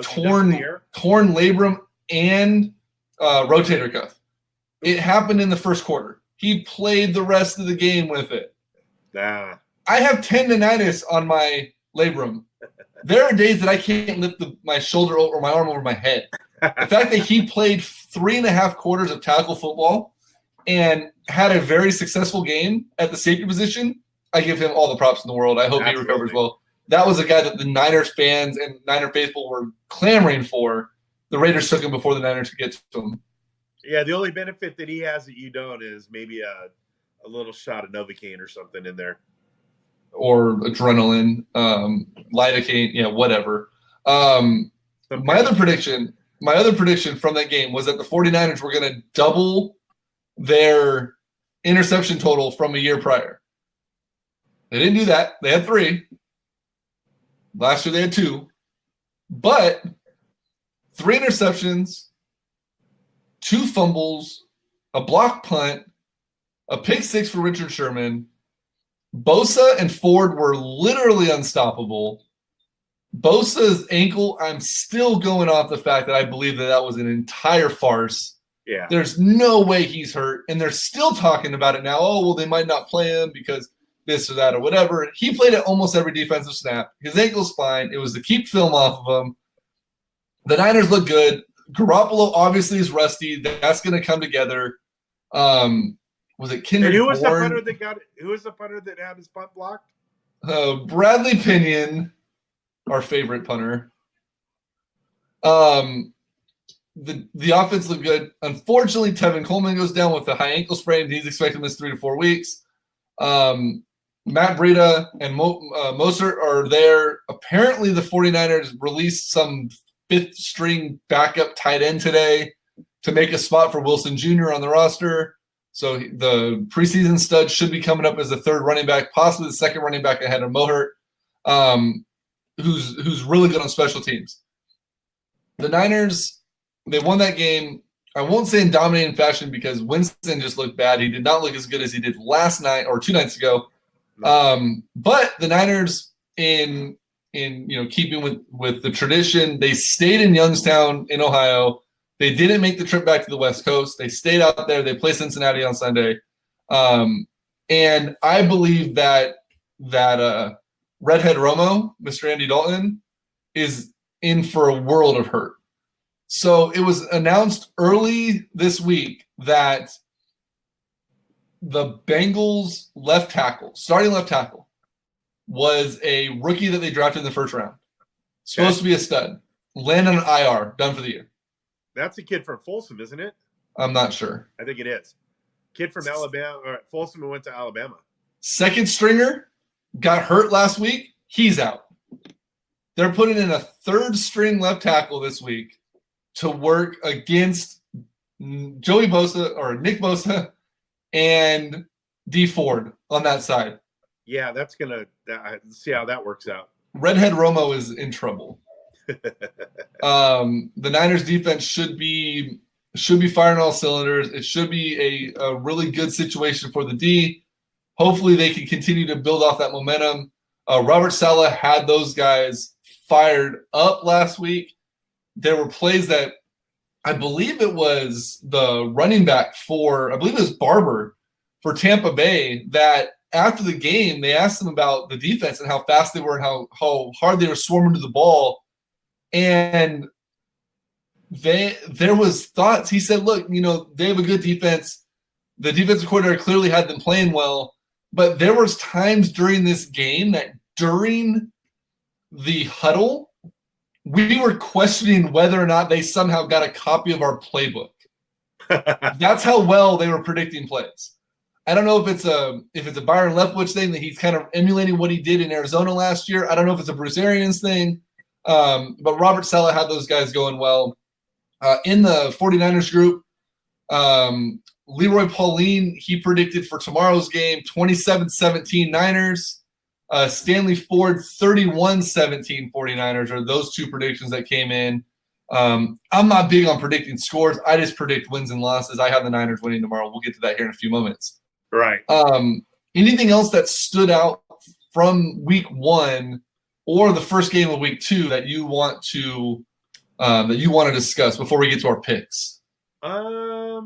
Torn labrum and rotator cuff. It happened in the first quarter. He played the rest of the game with it. Nah. I have tendonitis on my labrum. There are days that I can't lift my shoulder or my arm over my head. The fact that he played 3.5 quarters of tackle football and had a very successful game at the safety position, I give him all the props in the world. I hope he recovers well. That was a guy that the Niners fans and Niner faithful were clamoring for. The Raiders took him before the Niners could get to him. Yeah, the only benefit that he has that you don't is maybe a little shot of Novocaine or something in there. Or adrenaline, lidocaine, whatever. My other prediction from that game was that the 49ers were going to double their interception total from a year prior. They didn't do that. They had 3. Last year they had 2. But 3 interceptions, 2 fumbles, a blocked punt, a pick 6 for Richard Sherman. Bosa and Ford were literally unstoppable. Bosa's ankle, I'm still going off the fact that I believe that was an entire farce. Yeah. There's no way he's hurt, and they're still talking about it now. Oh, well, they might not play him because this or that or whatever. He played at almost every defensive snap. His ankle's fine. It was to keep film off of him. The Niners look good. Garoppolo obviously is rusty. That's going to come together. Was it Kendrick Who was Bourne? Who was the punter that had his punt blocked? Bradley Pinion, our favorite punter. The offense looked good. Unfortunately, Tevin Coleman goes down with a high ankle sprain. He's expected to miss 3 to 4 weeks. Matt Breida and Mostert are there. Apparently, the 49ers released some 5th-string backup tight end today to make a spot for Wilson Jr. on the roster. So the preseason stud should be coming up as the 3rd running back, possibly the 2nd running back ahead of Mohert, who's really good on special teams. The Niners, they won that game. I won't say in dominating fashion because Winston just looked bad. He did not look as good as he did last night or 2 nights ago. But the Niners, in keeping with the tradition, they stayed in Youngstown in Ohio. They didn't make the trip back to the West Coast. They stayed out there. They play Cincinnati on Sunday. And I believe that Redhead Romo, Mr. Andy Dalton, is in for a world of hurt. So it was announced early this week that the Bengals starting left tackle, was a rookie that they drafted in the 1st round. Supposed to be a stud. Land on an IR. Done for the year. That's a kid from Folsom, isn't it? I'm not sure. I think it is. Kid from Alabama, or Folsom, who went to Alabama. Second stringer got hurt last week. He's out. They're putting in a third string left tackle this week to work against Joey Bosa or Nick Bosa and D Ford on that side. Yeah, that's gonna see how that works out. Redhead Romo is in trouble. The Niners defense should be firing all cylinders. It should be a really good situation for the D. Hopefully they can continue to build off that momentum. Robert Saleh had those guys fired up last week. There were plays that I believe it was the running back I believe it was Barber for Tampa Bay, that after the game, they asked him about the defense and how fast they were and how hard they were swarming to the ball. And there was thoughts. He said, look, they have a good defense. The defensive coordinator clearly had them playing well. But there was times during this game that during the huddle, we were questioning whether or not they somehow got a copy of our playbook. That's how well they were predicting plays. I don't know if it's a Byron Leftwich thing that he's kind of emulating what he did in Arizona last year. I don't know if it's a Bruce Arians thing. But Robert Saleh had those guys going well. In the 49ers group, Leroy Pauline, he predicted for tomorrow's game 27-17 Niners. Stanley Ford, 31-17 49ers are those two predictions that came in. I'm not big on predicting scores. I just predict wins and losses. I have the Niners winning tomorrow. We'll get to that here in a few moments. Right. Anything else that stood out from week one or the first game of week two that you want to discuss before we get to our picks? I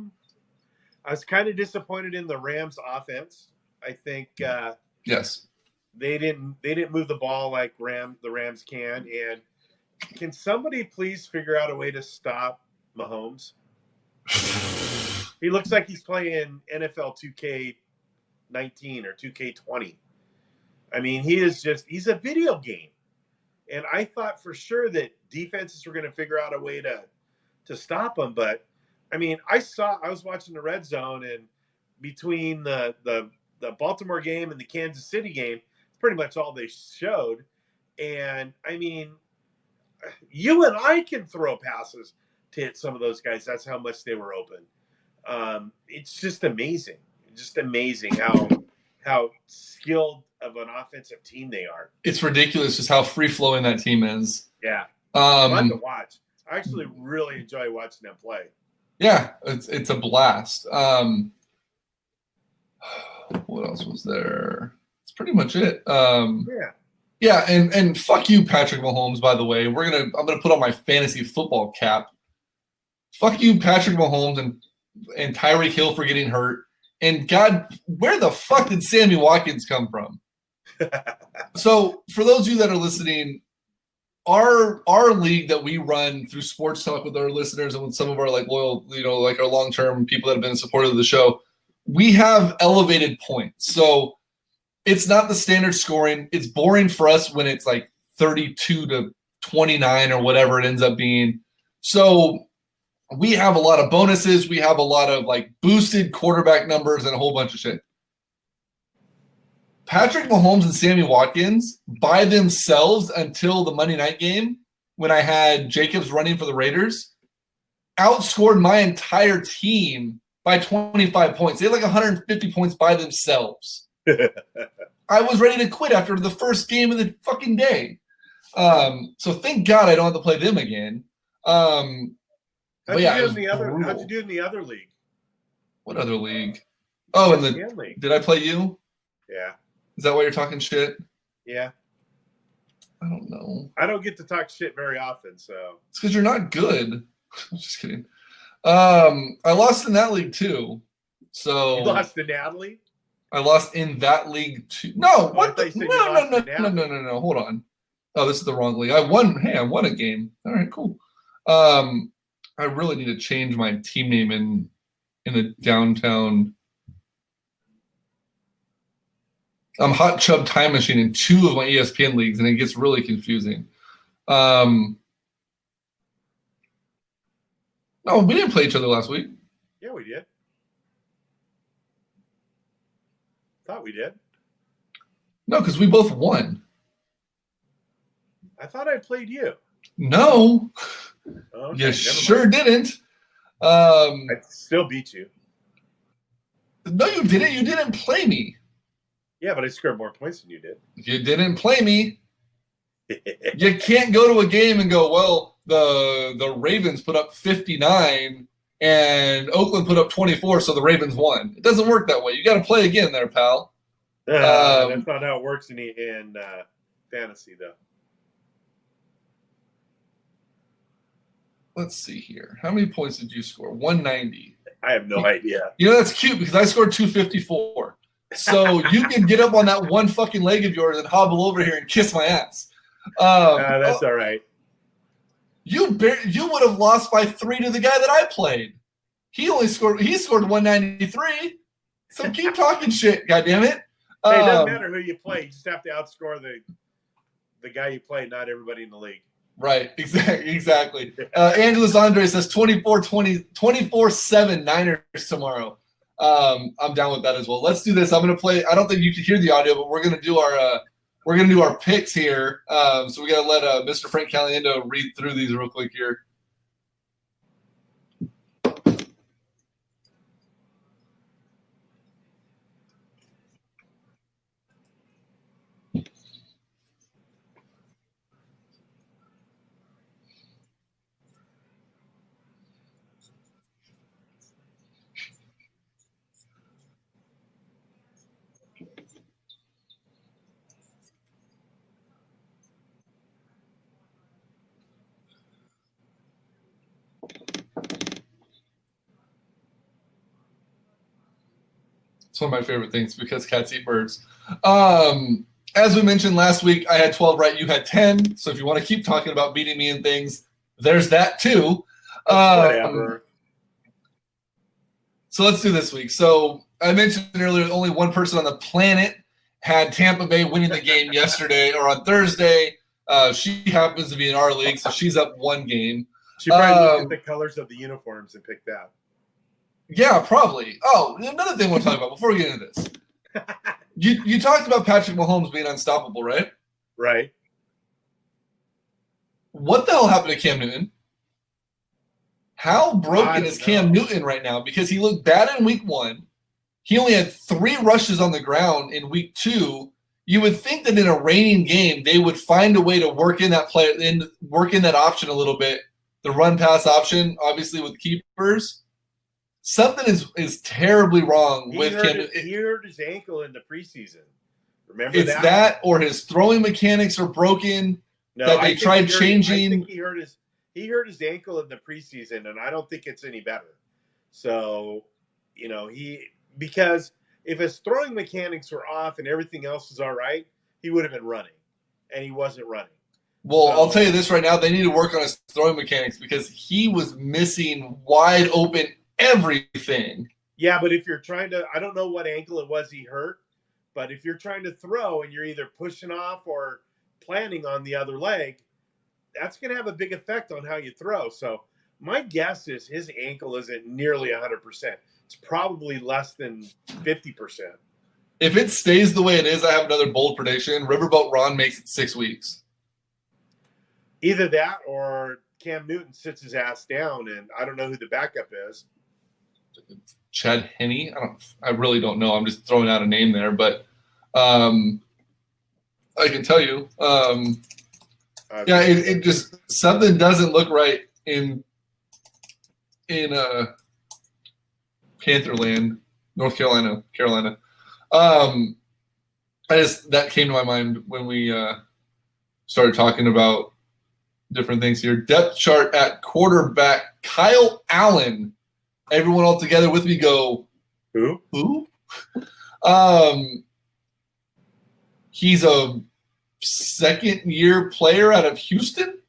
was kind of disappointed in the Rams offense. I think yes. They didn't move the ball like the Rams can. And can somebody please figure out a way to stop Mahomes? He looks like he's playing NFL 2K19 or 2K20. I mean, he's a video game. And I thought for sure that defenses were going to figure out a way to stop him. But I mean, I was watching the red zone, and between the Baltimore game and the Kansas City game, it's pretty much all they showed. And I mean, you and I can throw passes to hit some of those guys. That's how much they were open. It's just amazing. Just amazing how skilled of an offensive team they are. It's ridiculous just how free-flowing that team is. Yeah. Fun to watch. I actually really enjoy watching them play. Yeah, it's a blast. What else was there? It's pretty much it. Yeah, and fuck you, Patrick Mahomes, by the way. I'm gonna put on my fantasy football cap. Fuck you, Patrick Mahomes and Tyreek Hill for getting hurt. And God, where the fuck did Sammy Watkins come from? So for those of you that are listening, our league that we run through Sports Talk with our listeners and with some of our loyal, our long-term people that have been supportive of the show, we have elevated points. So it's not the standard scoring. It's boring for us when it's 32-29 or whatever it ends up being. So we have a lot of bonuses. We have a lot of boosted quarterback numbers and a whole bunch of shit. Patrick Mahomes and Sammy Watkins by themselves until the Monday night game when I had Jacobs running for the Raiders outscored my entire team by 25 points. They had 150 points by themselves. I was ready to quit after the first game of the fucking day. So thank God I don't have to play them again. How'd you do in the other league? What other league? Oh, in the league. Did I play you? Yeah. Is that why you're talking shit? Yeah. I don't know. I don't get to talk shit very often, so. It's because you're not good. I'm just kidding. I lost in that league too. So you lost to Natalie? I lost in that league too. No, what the? No. Hold on. Oh, this is the wrong league. I won a game. All right, cool. I really need to change my team name in the downtown. I'm Hot Chub Time Machine in 2 of my ESPN leagues, and it gets really confusing. No, we didn't play each other last week. Yeah, we did. Thought we did. No, because we both won. I thought I played you. No, Okay, you sure didn't. I still beat you. No, you didn't. You didn't play me. Yeah, but I scored more points than you did. You didn't play me. You can't go to a game and go, well, the Ravens put up 59 and Oakland put up 24, so the Ravens won. It doesn't work that way. You got to play again there, pal. That's not how it works in fantasy, though. Let's see here. How many points did you score? 190. I have no idea. You know, that's cute because I scored 254. So you can get up on that one fucking leg of yours and hobble over here and kiss my ass. That's all right. You would have lost by 3 to the guy that I played. He scored 193. So keep talking shit, goddammit. Hey, it doesn't matter who you play. You just have to outscore the guy you play, not everybody in the league. Right, exactly. Angeles Andre says 24-7 Niners tomorrow. I'm down with that as well. Let's do this. I'm going to play. I don't think you can hear the audio, but we're going to do our picks here. So we got to let Mr. Frank Caliendo read through these real quick here. It's one of my favorite things because cats eat birds. As we mentioned last week, I had 12 right. You had 10. So if you want to keep talking about beating me in things, there's that too. Whatever. So let's do this week. So I mentioned earlier, only one person on the planet had Tampa Bay winning the game yesterday or on Thursday. She happens to be in our league, so she's up one game. She probably looked at the colors of the uniforms and picked that. Yeah, probably. Oh, another thing I want to talk about before we get into this. You talked about Patrick Mahomes being unstoppable, right? Right. What the hell happened to Cam Newton? How broken is Cam Newton right now? Because he looked bad in week 1. He only had 3 rushes on the ground in week 2. You would think that in a raining game, they would find a way to work in that option a little bit. The run pass option, obviously with keepers. Something is terribly wrong with him. He hurt his ankle in the preseason. Remember it's that or his throwing mechanics are broken. No, that they tried changing. I think he hurt his ankle in the preseason, and I don't think it's any better. So, because if his throwing mechanics were off and everything else is all right, he would have been running, and he wasn't running. Well, I'll tell you this right now. They need to work on his throwing mechanics because he was missing wide open everything. Yeah, but if you're trying to, I don't know what ankle it was he hurt, but if you're trying to throw and you're either pushing off or planning on the other leg, that's going to have a big effect on how you throw. So my guess is his ankle isn't nearly 100%. It's probably less than 50%. If it stays the way it is, I have another bold prediction. Riverboat Ron makes it 6 weeks. Either that or Cam Newton sits his ass down, and I don't know who the backup is. Chad Henne? I really don't know. I'm just throwing out a name there, but I can tell you. It just something doesn't look right in Pantherland, North Carolina. That came to my mind when we started talking about different things here. Depth chart at quarterback, Kyle Allen. Everyone all together with me go, Who? He's a second-year player out of Houston.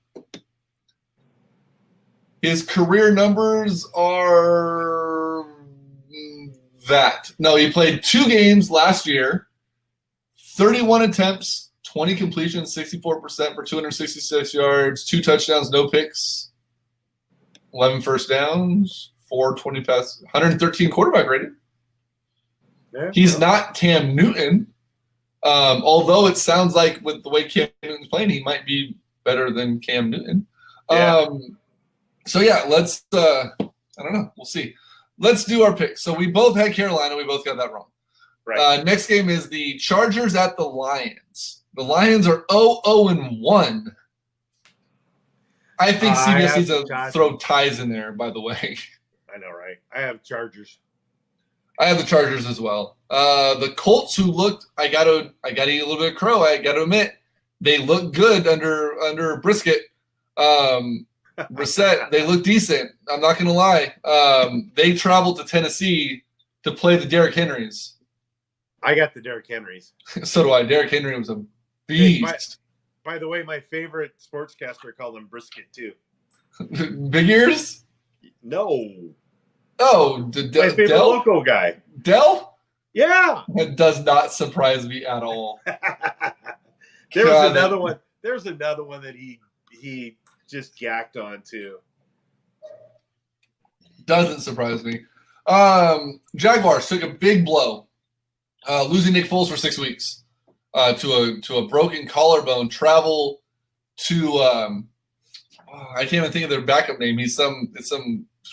His career numbers are that. No, he played 2 games last year, 31 attempts, 20 completions, 64% for 266 yards, 2 touchdowns, no picks, 11 first downs, 420 pass, 113 quarterback rating. Yeah, He's not Cam Newton, although it sounds like with the way Cam Newton's playing, he might be better than Cam Newton. Yeah. So yeah, let's. I don't know. We'll see. Let's do our picks. So we both had Carolina. We both got that wrong. Right. Next game is the Chargers at the Lions. The Lions are 0-1. I think CBS needs to throw ties in there, by the way. I know, right? I have Chargers. I have the Chargers as well. The Colts, who looked, I gotta eat a little bit of crow. I gotta admit, they look good under Brisket. Brissett, they look decent. I'm not gonna lie. They traveled to Tennessee to play the Derrick Henrys. I got the Derrick Henrys. So do I. Derrick Henry was a beast. By the way, my favorite sportscaster called him Brisket too. Big ears? No. Oh, my favorite local guy. Dell? Yeah. That does not surprise me at all. There's another one. There's another one that he just gacked on too. Doesn't surprise me. Jaguars took a big blow, losing Nick Foles for 6 weeks to a broken collarbone. Travel to I can't even think of their backup name. It's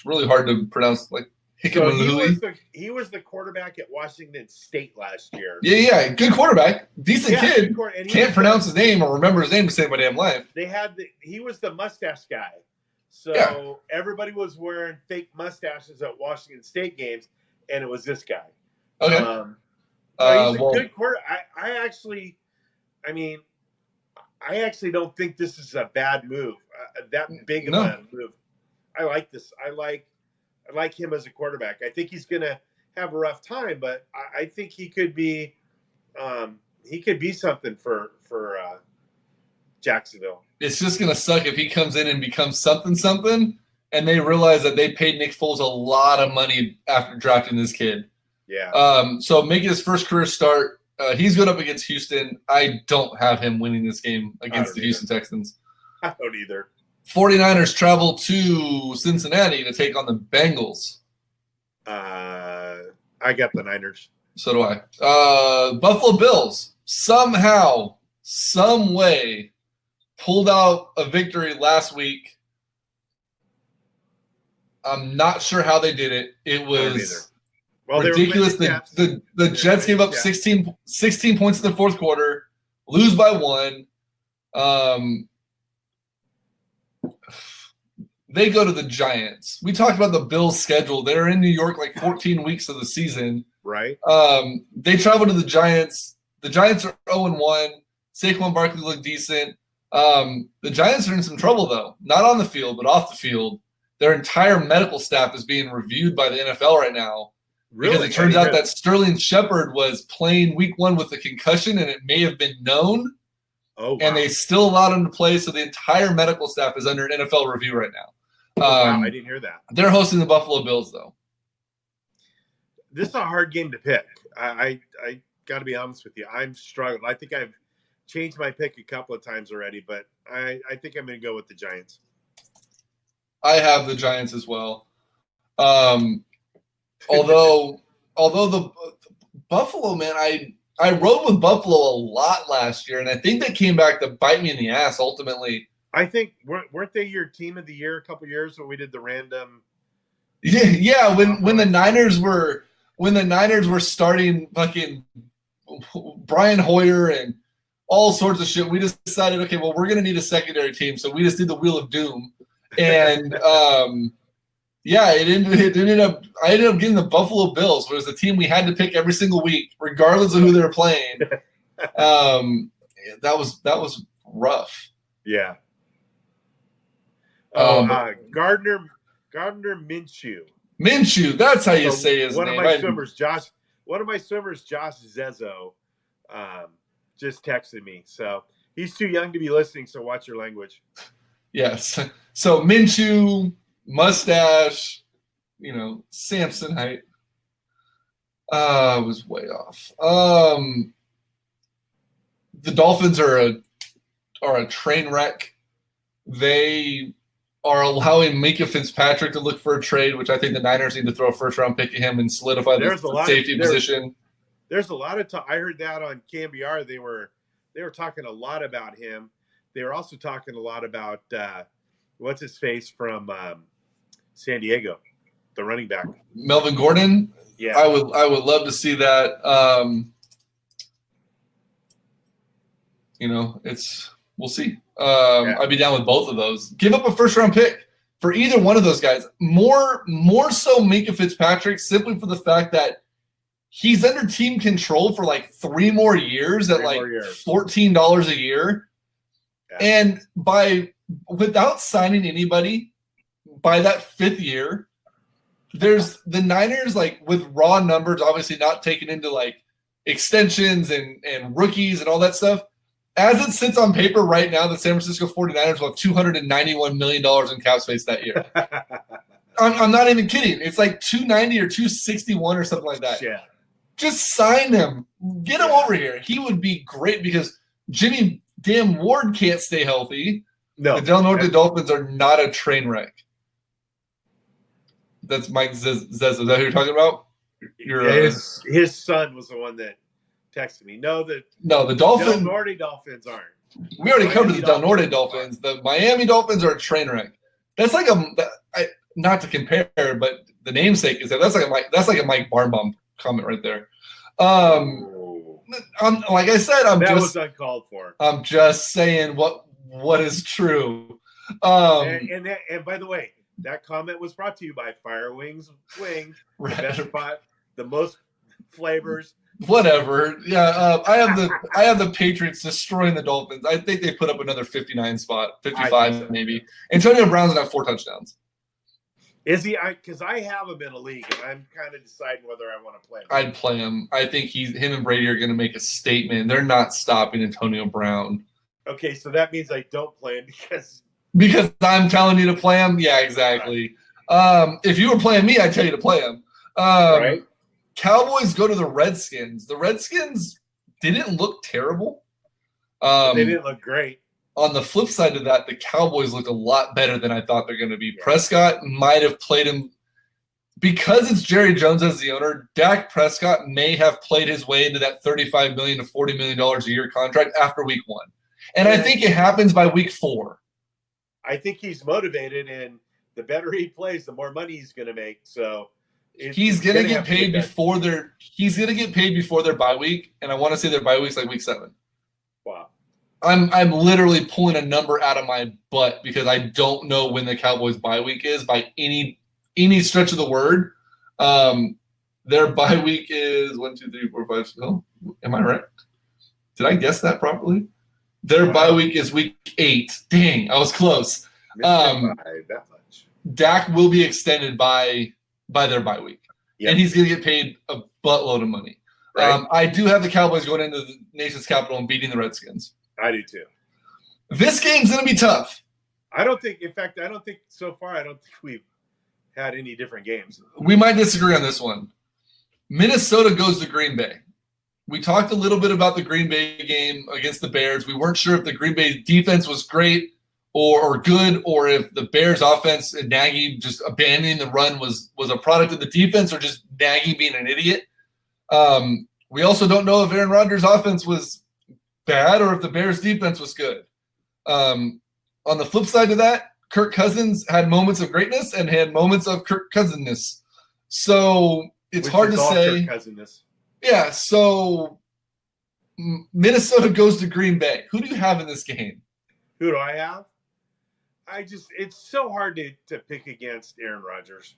really hard to pronounce, like Hickamalooey. So he was the quarterback at Washington State last year. Yeah, good quarterback, decent kid. Can't pronounce his name or remember his name to save my damn life. He was the mustache guy. So everybody was wearing fake mustaches at Washington State games, and it was this guy. Okay. He's a good quarter. I actually don't think this is a bad move. That big of a move. I like this. I like him as a quarterback. I think he's gonna have a rough time, but I think he could be something for Jacksonville. It's just gonna suck if he comes in and becomes something, and they realize that they paid Nick Foles a lot of money after drafting this kid. Yeah. So making his first career start, he's going up against Houston. I don't have him winning this game against the Houston Texans. I don't either. 49ers travel to Cincinnati to take on the Bengals. I got the Niners. So do I. Buffalo Bills somehow, some way, pulled out a victory last week. I'm not sure how they did it. It was ridiculous. The Jets gave up 16 points in the fourth quarter, lose by 1. They go to the Giants. We talked about the Bills' schedule. They're in New York like 14 weeks of the season. Right. They travel to the Giants. The Giants are 0-1. Saquon Barkley looked decent. The Giants are in some trouble, though. Not on the field, but off the field. Their entire medical staff is being reviewed by the NFL right now. Really? Because it turns out that Sterling Shepard was playing week 1 with a concussion, and it may have been known. Oh, wow. And they still allowed him to play, so the entire medical staff is under NFL review right now. Wow, I didn't hear that. They're hosting the Buffalo Bills, though. This is a hard game to pick. I got to be honest with you. I'm struggling. I think I've changed my pick a couple of times already, but I think I'm going to go with the Giants. I have the Giants as well. Although the Buffalo, man, I rode with Buffalo a lot last year, and I think they came back to bite me in the ass ultimately. I think weren't they your team of the year a couple years when we did the random? Yeah. When the Niners were starting fucking Brian Hoyer and all sorts of shit, we just decided, okay, well, we're gonna need a secondary team, so we just did the Wheel of Doom, and it ended up. I ended up getting the Buffalo Bills, which was the team we had to pick every single week, regardless of who they were playing. That was rough. Yeah. Gardner Minshew. Minshew, that's how you say his name. One of my swimmers, Josh Zezo, just texted me. So he's too young to be listening, so watch your language. Yes. So Minshew, mustache, Samson height. I was way off. the Dolphins are a train wreck. They are allowing Minka Fitzpatrick to look for a trade, which I think the Niners need to throw a first-round pick at him and solidify the safety position. There's a lot of talk. I heard that on KMBR. They were talking a lot about him. They were also talking a lot about what's his face from San Diego, the running back, Melvin Gordon. Yeah, I would love to see that. We'll see. I'd be down with both of those. Give up a first-round pick for either one of those guys. More so Minka Fitzpatrick, simply for the fact that he's under team control for like 3 more years at like $14 a year. Yeah. And without signing anybody by that 5th year, there's the Niners, like, with raw numbers, obviously not taken into like extensions and rookies and all that stuff. As it sits on paper right now, the San Francisco 49ers will have $291 million in cap space that year. I'm not even kidding. It's like 290 or 261 or something like that. Yeah. Just sign him. Get him over here. He would be great because Jimmy damn Ward can't stay healthy. No. The Del Norte Dolphins are not a train wreck. That's Mike Zez. Is that who you're talking about? His son was the one that texted me. No, the Dolphins. Del Norte Dolphins aren't. We already covered the Del Norte Dolphins. The Miami Dolphins are a train wreck. That's like not to compare, but the namesake is that's like a Mike Barnbaum comment right there. Like I said, that was uncalled for. I'm just saying what is true. And by the way, that comment was brought to you by Fire Wings Wings, right. The best spot, the most flavors. Whatever. Yeah, I have the Patriots destroying the Dolphins. I think they put up another 59 spot, 55 maybe. Antonio Brown's got 4 touchdowns. Is he? Because I have him in a league, and I'm kind of deciding whether I want to play him. I'd play him. I think him and Brady are going to make a statement. They're not stopping Antonio Brown. Okay, so that means I don't play him because I'm telling you to play him. Yeah, exactly. Right. If you were playing me, I'd tell you to play him. Right. Cowboys go to the Redskins. The Redskins didn't look terrible. They didn't look great. On the flip side of that, the Cowboys looked a lot better than I thought they're going to be. Yeah. Prescott might have played him because it's Jerry Jones as the owner. Dak Prescott may have played his way into that $35 million to $40 million a year contract after week 1. And I think it happens by week 4. I think he's motivated, and the better he plays, the more money he's going to make. So he's going to get paid before their bye week, and I want to say their bye week's like week 7. Wow. I'm literally pulling a number out of my butt because I don't know when the Cowboys' bye week is by any stretch of the word. Their bye week is 1, 2, 3, 4, 5. Oh, am I right? Did I guess that properly? Their bye week is week 8. Dang, I was close. That much. Dak will be extended by their bye week, and he's going to get paid a buttload of money. Right. I do have the Cowboys going into the nation's capital and beating the Redskins. I do too. This game's going to be tough. I don't think so far we've had any different games. We might disagree on this one. Minnesota goes to Green Bay. We talked a little bit about the Green Bay game against the Bears. We weren't sure if the Green Bay defense was great or good, or if the Bears offense and Nagy just abandoning the run was a product of the defense or just Nagy being an idiot. We also don't know if Aaron Rodgers' offense was bad or if the Bears' defense was good. On the flip side of that, Kirk Cousins had moments of greatness and had moments of Kirk Cousins-ness. So it's hard to say. Yeah, so Minnesota goes to Green Bay. Who do you have in this game? Who do I have? It's so hard to pick against Aaron Rodgers.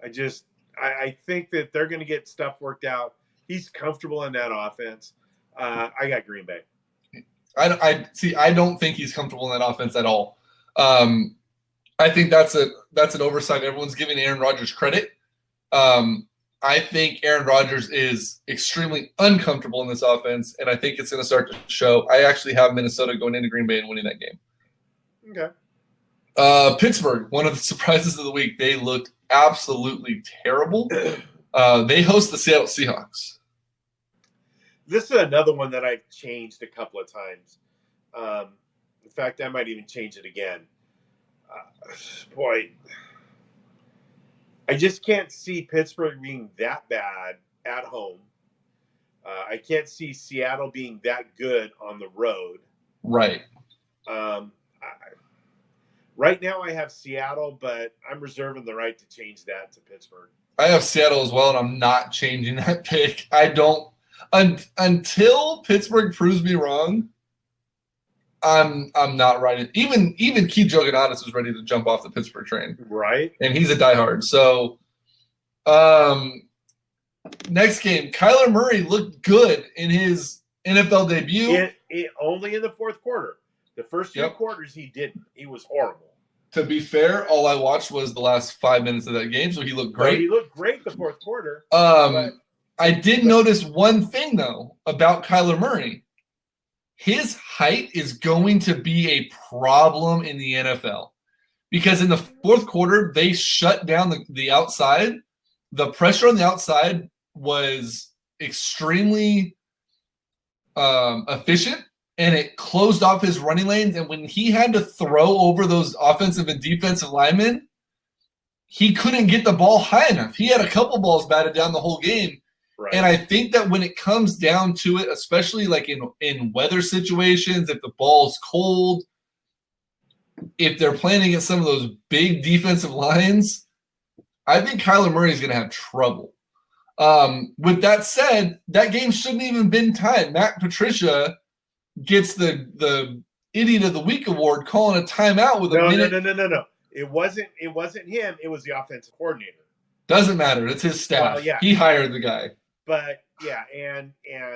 I think that they're going to get stuff worked out. He's comfortable in that offense. I got Green Bay. I don't think he's comfortable in that offense at all. I think that's an oversight. Everyone's giving Aaron Rodgers credit. I think Aaron Rodgers is extremely uncomfortable in this offense, and I think it's going to start to show. I actually have Minnesota going into Green Bay and winning that game. Okay. Pittsburgh, one of the surprises of the week. They looked absolutely terrible. They host the Seattle Seahawks. This is another one that I've changed a couple of times. In fact, I might even change it again. Boy, I just can't see Pittsburgh being that bad at home. I can't see Seattle being that good on the road. Right. Right now, I have Seattle, but I'm reserving the right to change that to Pittsburgh. I have Seattle as well, and I'm not changing that pick. I don't until Pittsburgh proves me wrong. I'm not riding. Even Keith Jogonatis was ready to jump off the Pittsburgh train, right? And he's a diehard. So, next game, Kyler Murray looked good in his NFL debut. Only in the fourth quarter. The first two quarters, he didn't. He was horrible. To be fair, all I watched was the last 5 minutes of that game, so he looked great. He looked great the fourth quarter. I did notice one thing, though, about Kyler Murray. His height is going to be a problem in the NFL because in the fourth quarter, they shut down the outside. The pressure on the outside was extremely efficient, and it closed off his running lanes. And when he had to throw over those offensive and defensive linemen, he couldn't get the ball high enough. He had a couple balls batted down the whole game. Right. And I think that when it comes down to it, especially like in weather situations, if the ball's cold, if they're playing against some of those big defensive lines, I think Kyler Murray is going to have trouble. With that said, that game shouldn't even been tied. Matt Patricia gets the Idiot of the Week award calling a timeout with a minute. No. It wasn't him. It was the offensive coordinator. Doesn't matter. It's his staff. Well, yeah. He hired the guy. But yeah, and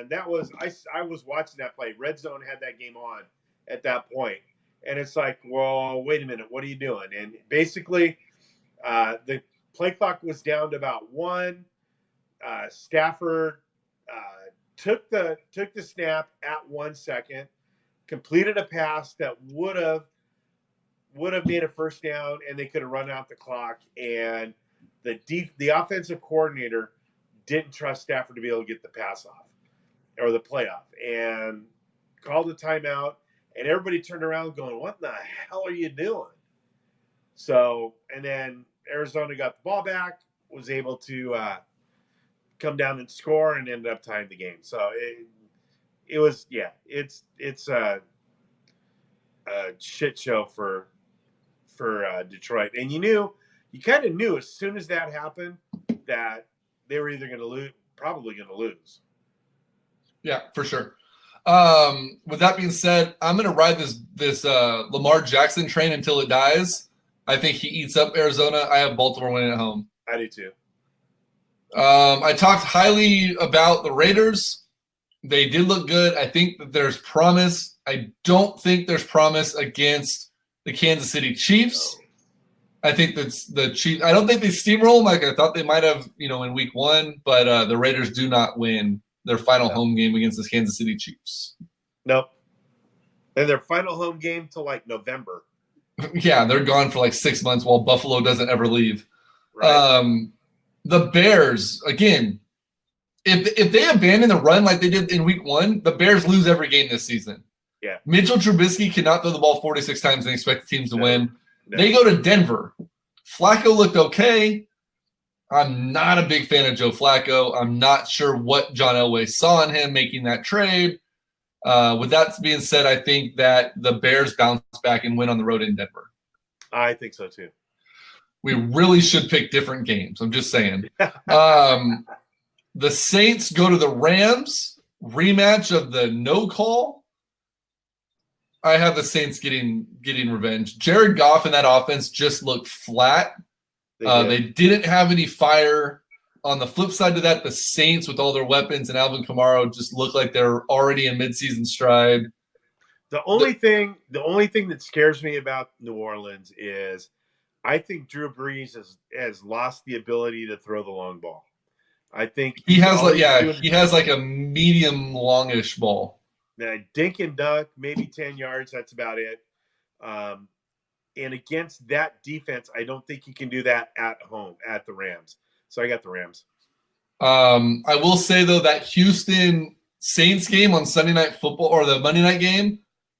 that was I was watching that play. Red Zone had that game on at that point, and it's like, well, wait a minute, what are you doing? And basically, the play clock was down to about 1. Stafford took the snap at 1 second, completed a pass that would have made a first down, and they could have run out the clock. And the offensive coordinator didn't trust Stafford to be able to get the pass off or the play off, and called a timeout. And everybody turned around going, "What the hell are you doing?" So, and then Arizona got the ball back, was able to come down and score, and ended up tying the game. So it was, yeah, it's a shit show for Detroit. And you kind of knew as soon as that happened that they were either going to lose, probably going to lose. Yeah, for sure. With that being said, I'm going to ride this Lamar Jackson train until it dies. I think he eats up Arizona. I have Baltimore winning at home. I do too. I talked highly about the Raiders. They did look good. I think that there's promise. I don't think there's promise against the Kansas City Chiefs. I think that's the Chiefs. I don't think they steamroll them like I thought they might have, in week 1. But the Raiders do not win their final home game against the Kansas City Chiefs. Nope. And their final home game till like November. Yeah, they're gone for like 6 months while Buffalo doesn't ever leave. Right. The Bears, again, if they abandon the run like they did in week 1, the Bears lose every game this season. Yeah. Mitchell Trubisky cannot throw the ball 46 times and expect the teams to win. No. They go to Denver. Flacco looked okay. I'm not a big fan of Joe Flacco. I'm not sure what John Elway saw in him making that trade. With that being said, I think that the Bears bounce back and win on the road in Denver. I think so too. We really should pick different games. I'm just saying. The Saints go to the Rams, rematch of the no call. I have the Saints getting revenge. Jared Goff and that offense just looked flat. They didn't have any fire. On the flip side to that, the Saints, with all their weapons and Alvin Kamara, just look like they're already in midseason stride. The only thing that scares me about New Orleans is I think Drew Brees has lost the ability to throw the long ball. I think he has like a medium longish ball. Dink and dunk, maybe 10 yards. That's about it. And against that defense, I don't think he can do that at home at the Rams. So I got the Rams. I will say, though, that Houston Saints game on Sunday Night Football, or the Monday night game,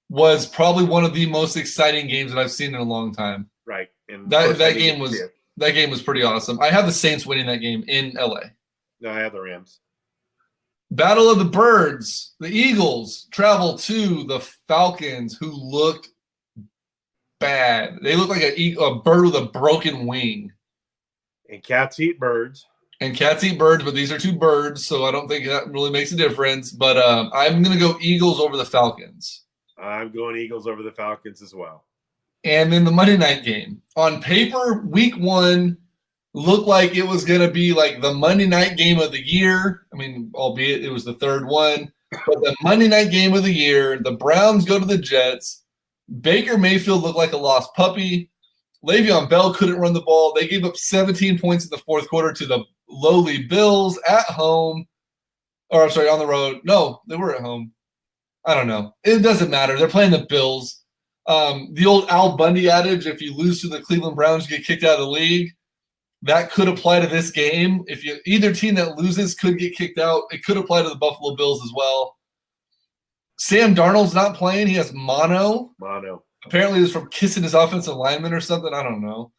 was probably one of the most exciting games that I've seen in a long time. Right. And that game was pretty awesome. I have the Saints winning that game in LA. No, I have the Rams. Battle of the Birds. The Eagles travel to the Falcons, who looked bad. They look like a bird with a broken wing. And cats eat birds. But these are two birds, so I don't think that really makes a difference. But I'm going to go Eagles over the Falcons. I'm going Eagles over the Falcons as well. And then the Monday night game. On paper, week 1 looked like it was going to be like the Monday night game of the year. I mean, albeit it was the third one. But the Monday night game of the year, the Browns go to the Jets. Baker Mayfield looked like a lost puppy. Le'Veon Bell couldn't run the ball. They gave up 17 points in the fourth quarter to the lowly Bills at home. Or, I'm sorry, on the road. No, they were at home. I don't know. It doesn't matter. They're playing the Bills. The old Al Bundy adage, if you lose to the Cleveland Browns, you get kicked out of the league. That could apply to this game. Either team that loses could get kicked out. It could apply to the Buffalo Bills as well. Sam Darnold's not playing. He has mono. Apparently, it was from kissing his offensive lineman or something. I don't know.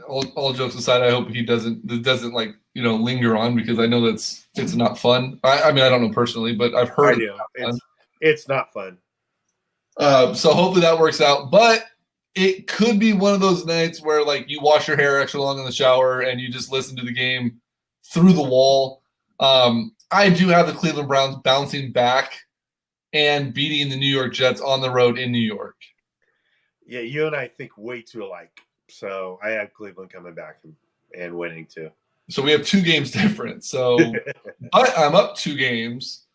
All jokes aside, I hope he doesn't linger on, because I know it's not fun. I mean, I don't know personally, but I've heard it's not fun. So hopefully that works out. But it could be one of those nights where, like, you wash your hair extra long in the shower and you just listen to the game through the wall. I do have the Cleveland Browns bouncing back and beating the New York Jets on the road in New York. Yeah, you and I think way too alike. So I have Cleveland coming back and winning too. So we have 2 games different. So but I'm up 2 games.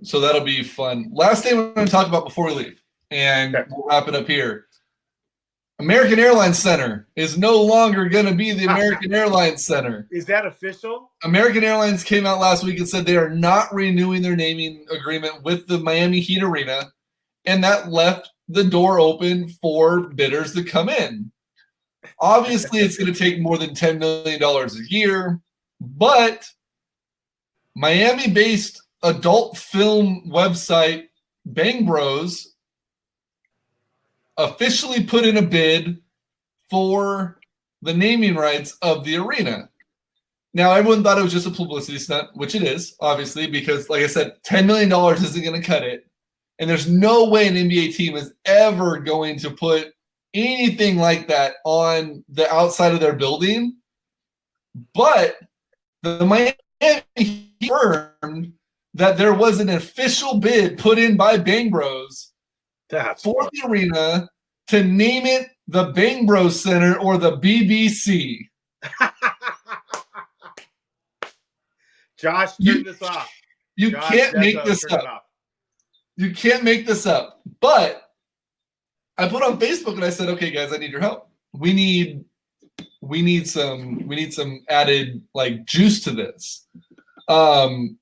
So that'll be fun. Last thing we're going to talk about before we leave, and we'll wrap it up here. American Airlines Center is no longer going to be the American Airlines Center. Is that official? American Airlines came out last week and said they are not renewing their naming agreement with the Miami Heat Arena, and that left the door open for bidders to come in. Obviously, it's going to take more than $10 million a year, but Miami-based adult film website Bang Bros officially put in a bid for the naming rights of the arena. Now, everyone thought it was just a publicity stunt, which it is, obviously, because, like I said, $10 million isn't going to cut it. And there's no way an NBA team is ever going to put anything like that on the outside of their building. But the Miami Heat confirmed that there was an official bid put in by Bang Bros for the arena to name it the Bang Bros Center, or the BBC. Josh, turn this off. You can't make this up. You can't make this up. But I put on Facebook and I said, okay, guys, I need your help. We need some added, like, juice to this. One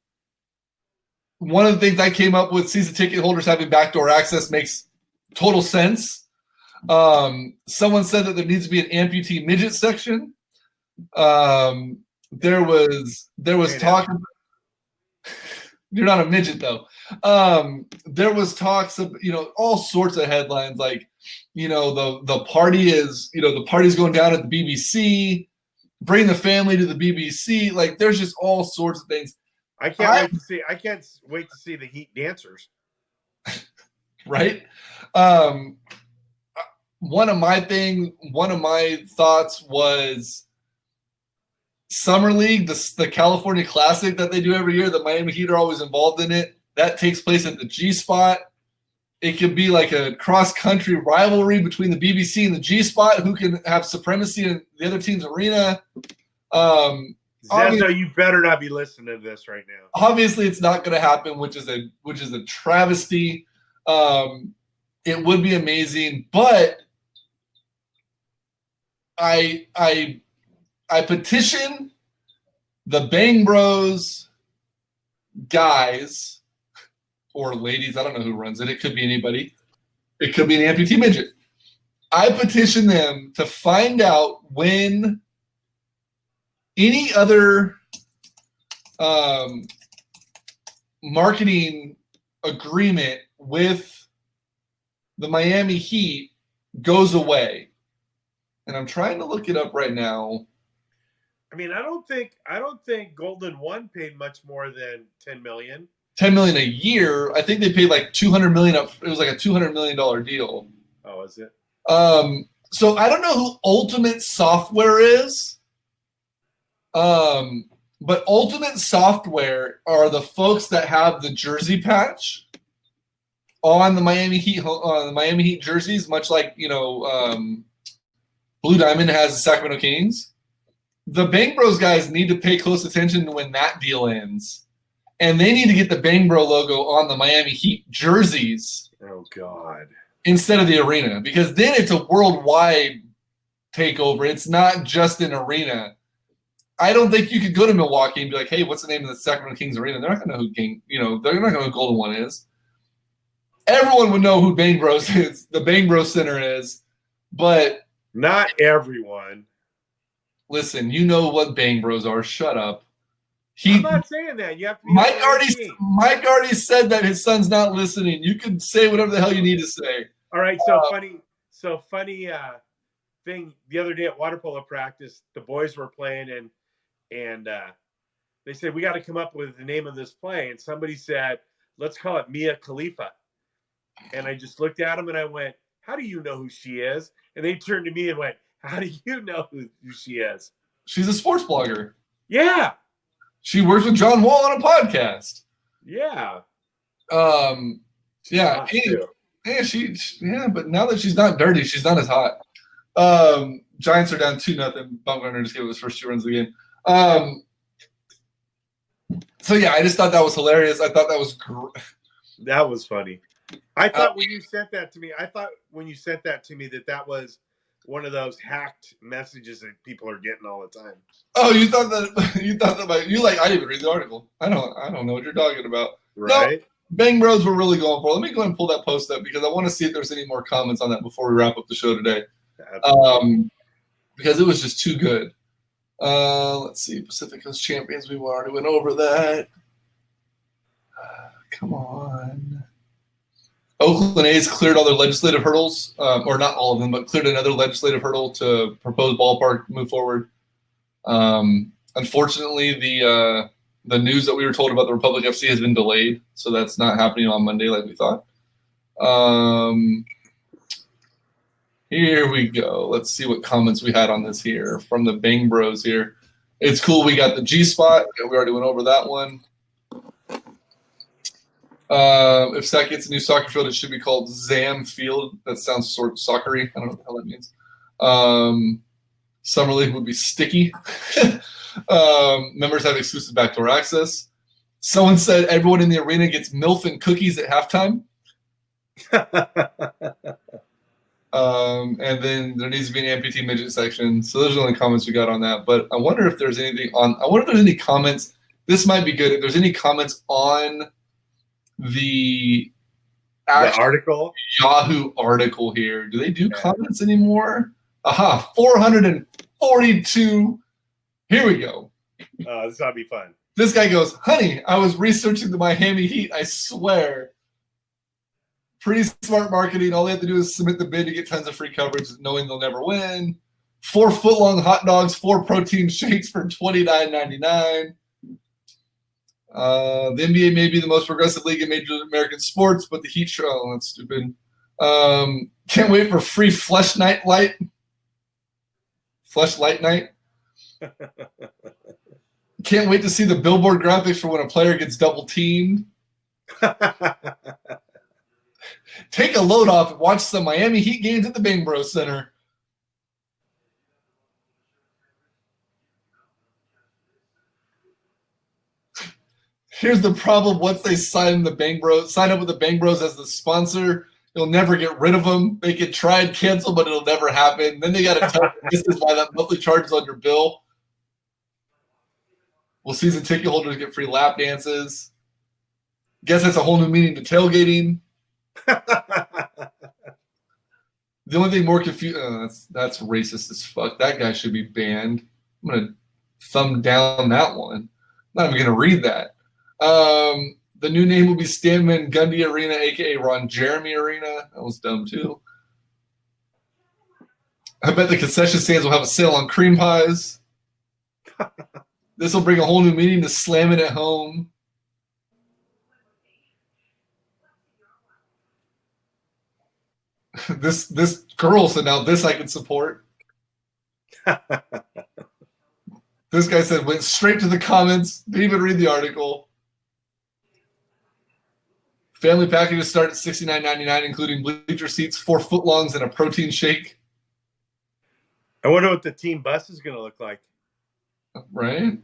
of the things I came up with, season ticket holders having backdoor access, makes total sense. Someone said that there needs to be an amputee midget section. There was talk. You're not a midget, though. There was talks of, all sorts of headlines, like, the party's going down at the BBC. Bring the family to the BBC. Like, there's just all sorts of things. I can't wait to see the Heat dancers. Right. One of my thoughts was Summer League, the California Classic that they do every year. The Miami Heat are always involved in it. That takes place at the G Spot. It could be like a cross-country rivalry between the BBC and the G Spot, who can have supremacy in the other team's arena. Zezo, you better not be listening to this right now. Obviously, it's not going to happen, which is a travesty. It would be amazing, but I petition the Bang Bros guys or ladies. I don't know who runs it. It could be anybody. It could be an amputee midget. I petition them to find out when any other marketing agreement with the Miami Heat goes away. And I'm trying to look it up right now. I mean, I don't think Golden One paid much more than $10 million. $10 million a year. I think they paid like $200 million up. It was like a $200 million deal. Oh, is it? So I don't know who Ultimate Software is. But Ultimate Software are the folks that have the jersey patch on the Miami Heat jerseys, much like Blue Diamond has the Sacramento Kings. The Bang Bros guys need to pay close attention to when that deal ends. And they need to get the Bang Bro logo on the Miami Heat jerseys. Oh, God. Instead of the arena. Because then it's a worldwide takeover. It's not just an arena. I don't think you could go to Milwaukee and be like, hey, what's the name of the Sacramento Kings arena? They're not going to know they're not going to know who Golden One is. Everyone would know who Bang Bros is, the Bang Bros Center is. But not everyone. Listen, you know what Bang Bros are. Shut up. I'm not saying that. You have to be Mike already said that his son's not listening. You can say whatever the hell you need to say. All right. So funny thing. The other day at water polo practice, the boys were playing and they said, we got to come up with the name of this play. And somebody said, let's call it Mia Khalifa. And I just looked at them and I went, how do you know who she is? And they turned to me and went, how do you know who she is? She's a sports blogger. Yeah. She works with John Wall on a podcast. Yeah. Yeah. But now that she's not dirty, she's not as hot. Giants are down 2-0. Bumgarner just gave his first 2 runs of the game. So yeah, I just thought that was hilarious. I thought that was that was funny. I thought when you sent that to me, that was one of those hacked messages that people are getting all the time. Oh, you thought that I didn't even read the article. I don't know what you're talking about. Right. No, Bang Bros were really going for it. Let me go ahead and pull that post up because I want to see if there's any more comments on that before we wrap up the show today. Because it was just too good. Let's see. Pacific Coast Champions. We already went over that. Come on. Oakland A's cleared all their legislative hurdles, or not all of them, but cleared another legislative hurdle to propose ballpark move forward. Unfortunately, the news that we were told about the Republic FC has been delayed, so that's not happening on Monday like we thought. Here we go. Let's see what comments we had on this here from the Bang Bros here. It's cool. We got the G spot. We already went over that one. If Sac gets a new soccer field, it should be called Zam Field. That sounds sort of soccery. I don't know what the hell that means. Summer League would be sticky. Members have exclusive backdoor access. Someone said everyone in the arena gets MILF and cookies at halftime. And then there needs to be an amputee midget section. So those are the only comments we got on that. But I wonder if there's anything on. I wonder if there's any comments. This might be good. If there's any comments on the article, Yahoo article here. Do they do comments anymore? Aha, 442. Here we go. This ought to be fun. This guy goes, honey, I was researching the Miami Heat. I swear. Pretty smart marketing. All they have to do is submit the bid to get tons of free coverage, knowing they'll never win. 4 foot-long hot dogs, 4 protein shakes for $29.99. The NBA may be the most progressive league in major American sports, but the Heat show, oh, that's stupid. Can't wait for free Fleshlight night. Can't wait to see the billboard graphics for when a player gets double teamed. Take a load off and watch some Miami Heat games at the Bang Bros Center. Here's the problem. Once they sign up with the Bang Bros as the sponsor, you'll never get rid of them. They can try and cancel, but it'll never happen. Then they got to tell this is why that monthly charge is on your bill. Will season ticket holders get free lap dances? Guess that's a whole new meaning to tailgating. The only thing more confusing, that's racist as fuck. That guy should be banned. I'm gonna thumb down that one. I'm not even going to read that. The new name will be Stanman Gundy Arena, a.k.a. Ron Jeremy Arena. That was dumb, too. I bet the concession stands will have a sale on cream pies. This will bring a whole new meaning to slamming at home. This girl said, now this I can support. This guy said, went straight to the comments, didn't even read the article. Family packages start at $69.99, including bleacher seats, 4 footlongs, and a protein shake. I wonder what the team bus is going to look like. Right?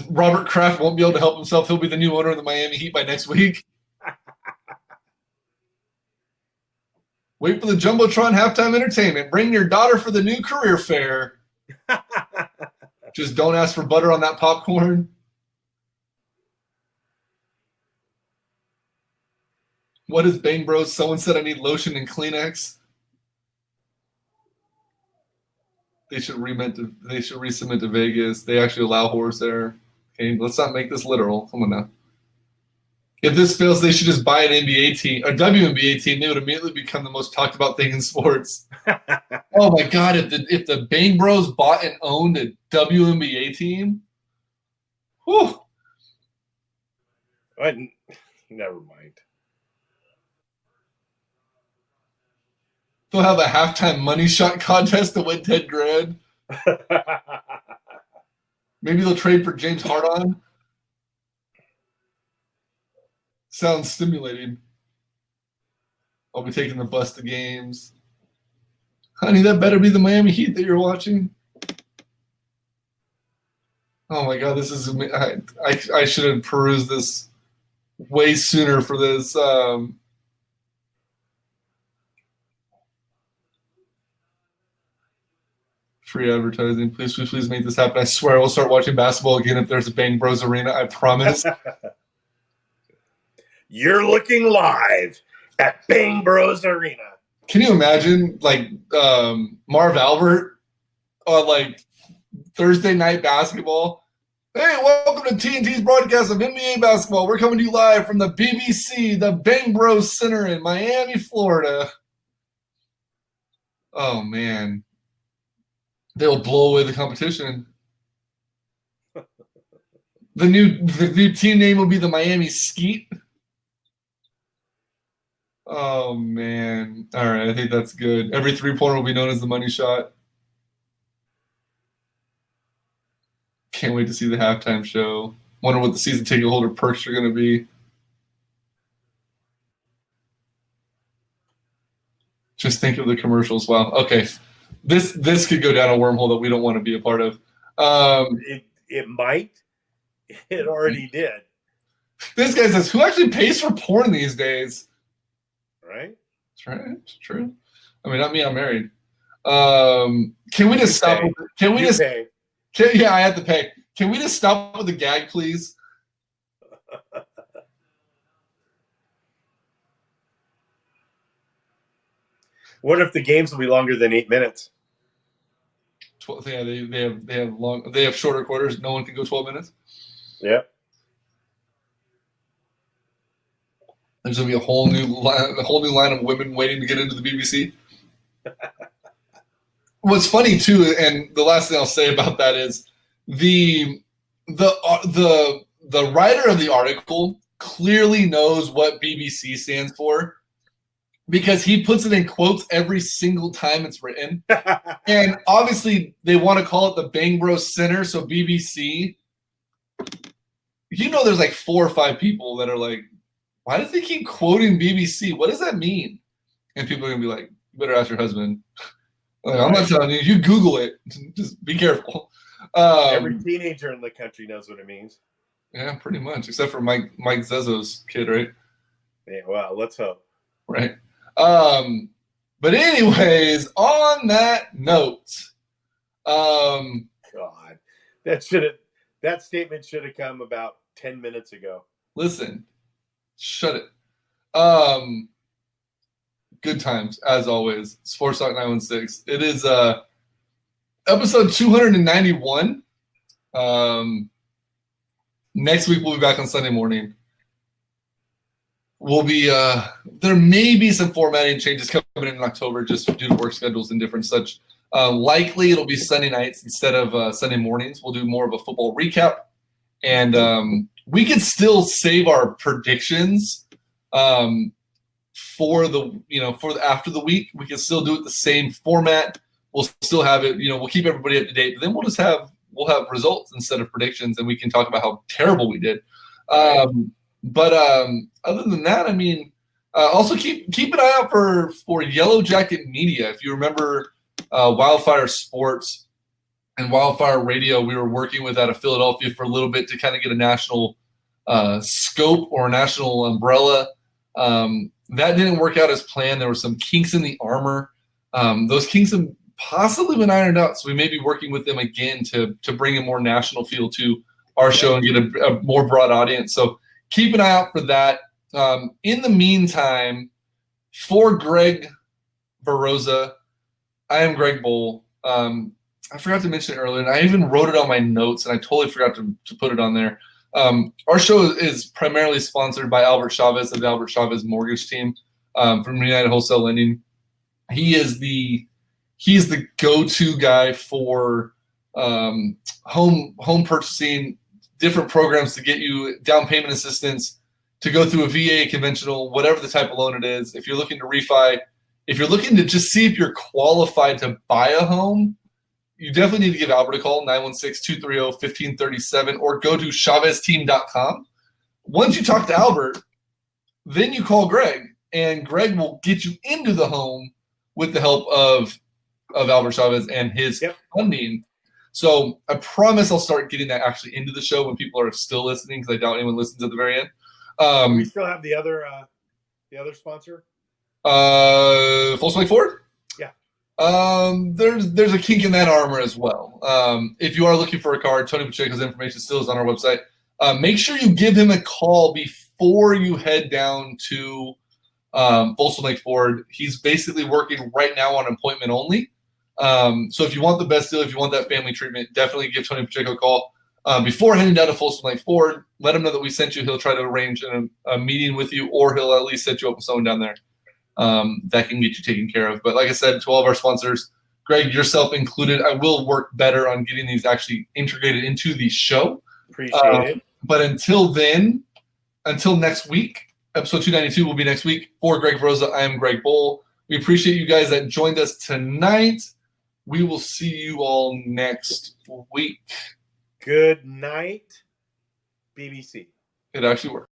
Robert Kraft won't be able to help himself. He'll be the new owner of the Miami Heat by next week. Wait for the Jumbotron halftime entertainment. Bring your daughter for the new career fair. Just don't ask for butter on that popcorn. What is Bang Bros? Someone said I need lotion and Kleenex. They should resubmit to Vegas. They actually allow whores there. Okay, let's not make this literal. Come on now. If this fails, they should just buy an NBA team, a WNBA team. They would immediately become the most talked about thing in sports. Oh my God! If the Bang Bros bought and owned a WNBA team, whew. Never mind. They'll have a halftime money shot contest to win $10,000. Maybe they'll trade for James Harden. Sounds stimulating. I'll be taking the bus to games. Honey, that better be the Miami Heat that you're watching. Oh my God, this is I should have perused this way sooner for this. Free advertising. Please make this happen. I swear I will start watching basketball again if there's a Bang Bros Arena. I promise. You're looking live at Bang Bros Arena. Can you imagine, like, Marv Albert on, like, Thursday night basketball? Hey, welcome to TNT's broadcast of NBA basketball. We're coming to you live from the BBC, the Bang Bros Center in Miami, Florida. Oh, man. They'll blow away the competition. The new team name will be the Miami Skeet. Oh, man. All right, I think that's good. Every three-pointer will be known as the money shot. Can't wait to see the halftime show. Wonder what the season ticket holder perks are going to be. Just think of the commercials. Wow. Okay. This could go down a wormhole that we don't want to be a part of. It might. It already did. This guy says, who actually pays for porn these days? Right? That's right. It's true. I mean, not me. I'm married. Can we just stop? Can we just? Yeah, I have to pay. Can we just stop with the gag, please? What if the games will be longer than 8 minutes? 12, yeah, they have shorter quarters. No one can go 12 minutes. Yeah. There's gonna be a whole new line of women waiting to get into the BBC. What's funny too, and the last thing I'll say about that is the writer of the article clearly knows what BBC stands for, because he puts it in quotes every single time it's written. And obviously they want to call it the Bang Bros Center, so BBC. You know, there's like 4 or 5 people that are like, why does he keep quoting BBC? What does that mean? And people are going to be like, you better ask your husband. Like, I'm not telling you. You Google it. Just be careful. Every teenager in the country knows what it means. Yeah, pretty much, except for Mike Zezzo's kid, right? Yeah, well, let's hope. Right. But anyways, on that note, God, that statement should have come about 10 minutes ago. Listen, shut it. Good times as always. Sports Talk 916. It is episode 291. Next week we'll be back on Sunday morning. We'll be there may be some formatting changes coming in October just due to work schedules and different such. Likely it'll be Sunday nights instead of Sunday mornings. We'll do more of a football recap, and we could still save our predictions for after the week. We can still do it the same format. We'll still have it. We'll keep everybody up to date. But then we'll have results instead of predictions, and we can talk about how terrible we did. But other than that, I mean, also keep an eye out for Yellow Jacket Media. If you remember Wildfire Sports and Wildfire Radio, we were working with out of Philadelphia for a little bit to kind of get a national scope or a national umbrella. That didn't work out as planned. There were some kinks in the armor. Those kinks have possibly been ironed out, so we may be working with them again to bring a more national feel to our show and get a more broad audience. So keep an eye out for that. In the meantime, for Greg Veroza, I am Greg Bowl. I forgot to mention it earlier, and I even wrote it on my notes, and I totally forgot to put it on there. Our show is primarily sponsored by Albert Chavez of the Albert Chavez Mortgage Team from United Wholesale Lending. He's the go-to guy for home purchasing, different programs to get you down payment assistance, to go through a VA conventional, whatever the type of loan it is. If you're looking to refi, if you're looking to just see if you're qualified to buy a home, you definitely need to give Albert a call, 916-230-1537, or go to ChavezTeam.com. Once you talk to Albert, then you call Greg, and Greg will get you into the home with the help of Albert Chavez and his funding. So I promise I'll start getting that actually into the show when people are still listening, because I doubt anyone listens at the very end. We still have the other sponsor? Full Swing Ford? Yeah. There's a kink in that armor as well. If you are looking for a car, Tony Pacheco's information still is on our website. Make sure you give him a call before you head down to Folsom Lake Ford. He's basically working right now on appointment only. So if you want the best deal, if you want that family treatment, definitely give Tony Pacheco a call before heading down to Folsom Lake Ford. Let him know that we sent you. He'll try to arrange a meeting with you, or he'll at least set you up with someone down there that can get you taken care of. But like I said, to all of our sponsors, Greg, yourself included, I will work better on getting these actually integrated into the show. Appreciate it. But until next week, episode 292 will be next week. For Greg Rosa, I am Greg Bowl. We appreciate you guys that joined us tonight. We will see you all next week. Good night, BBC. It actually worked.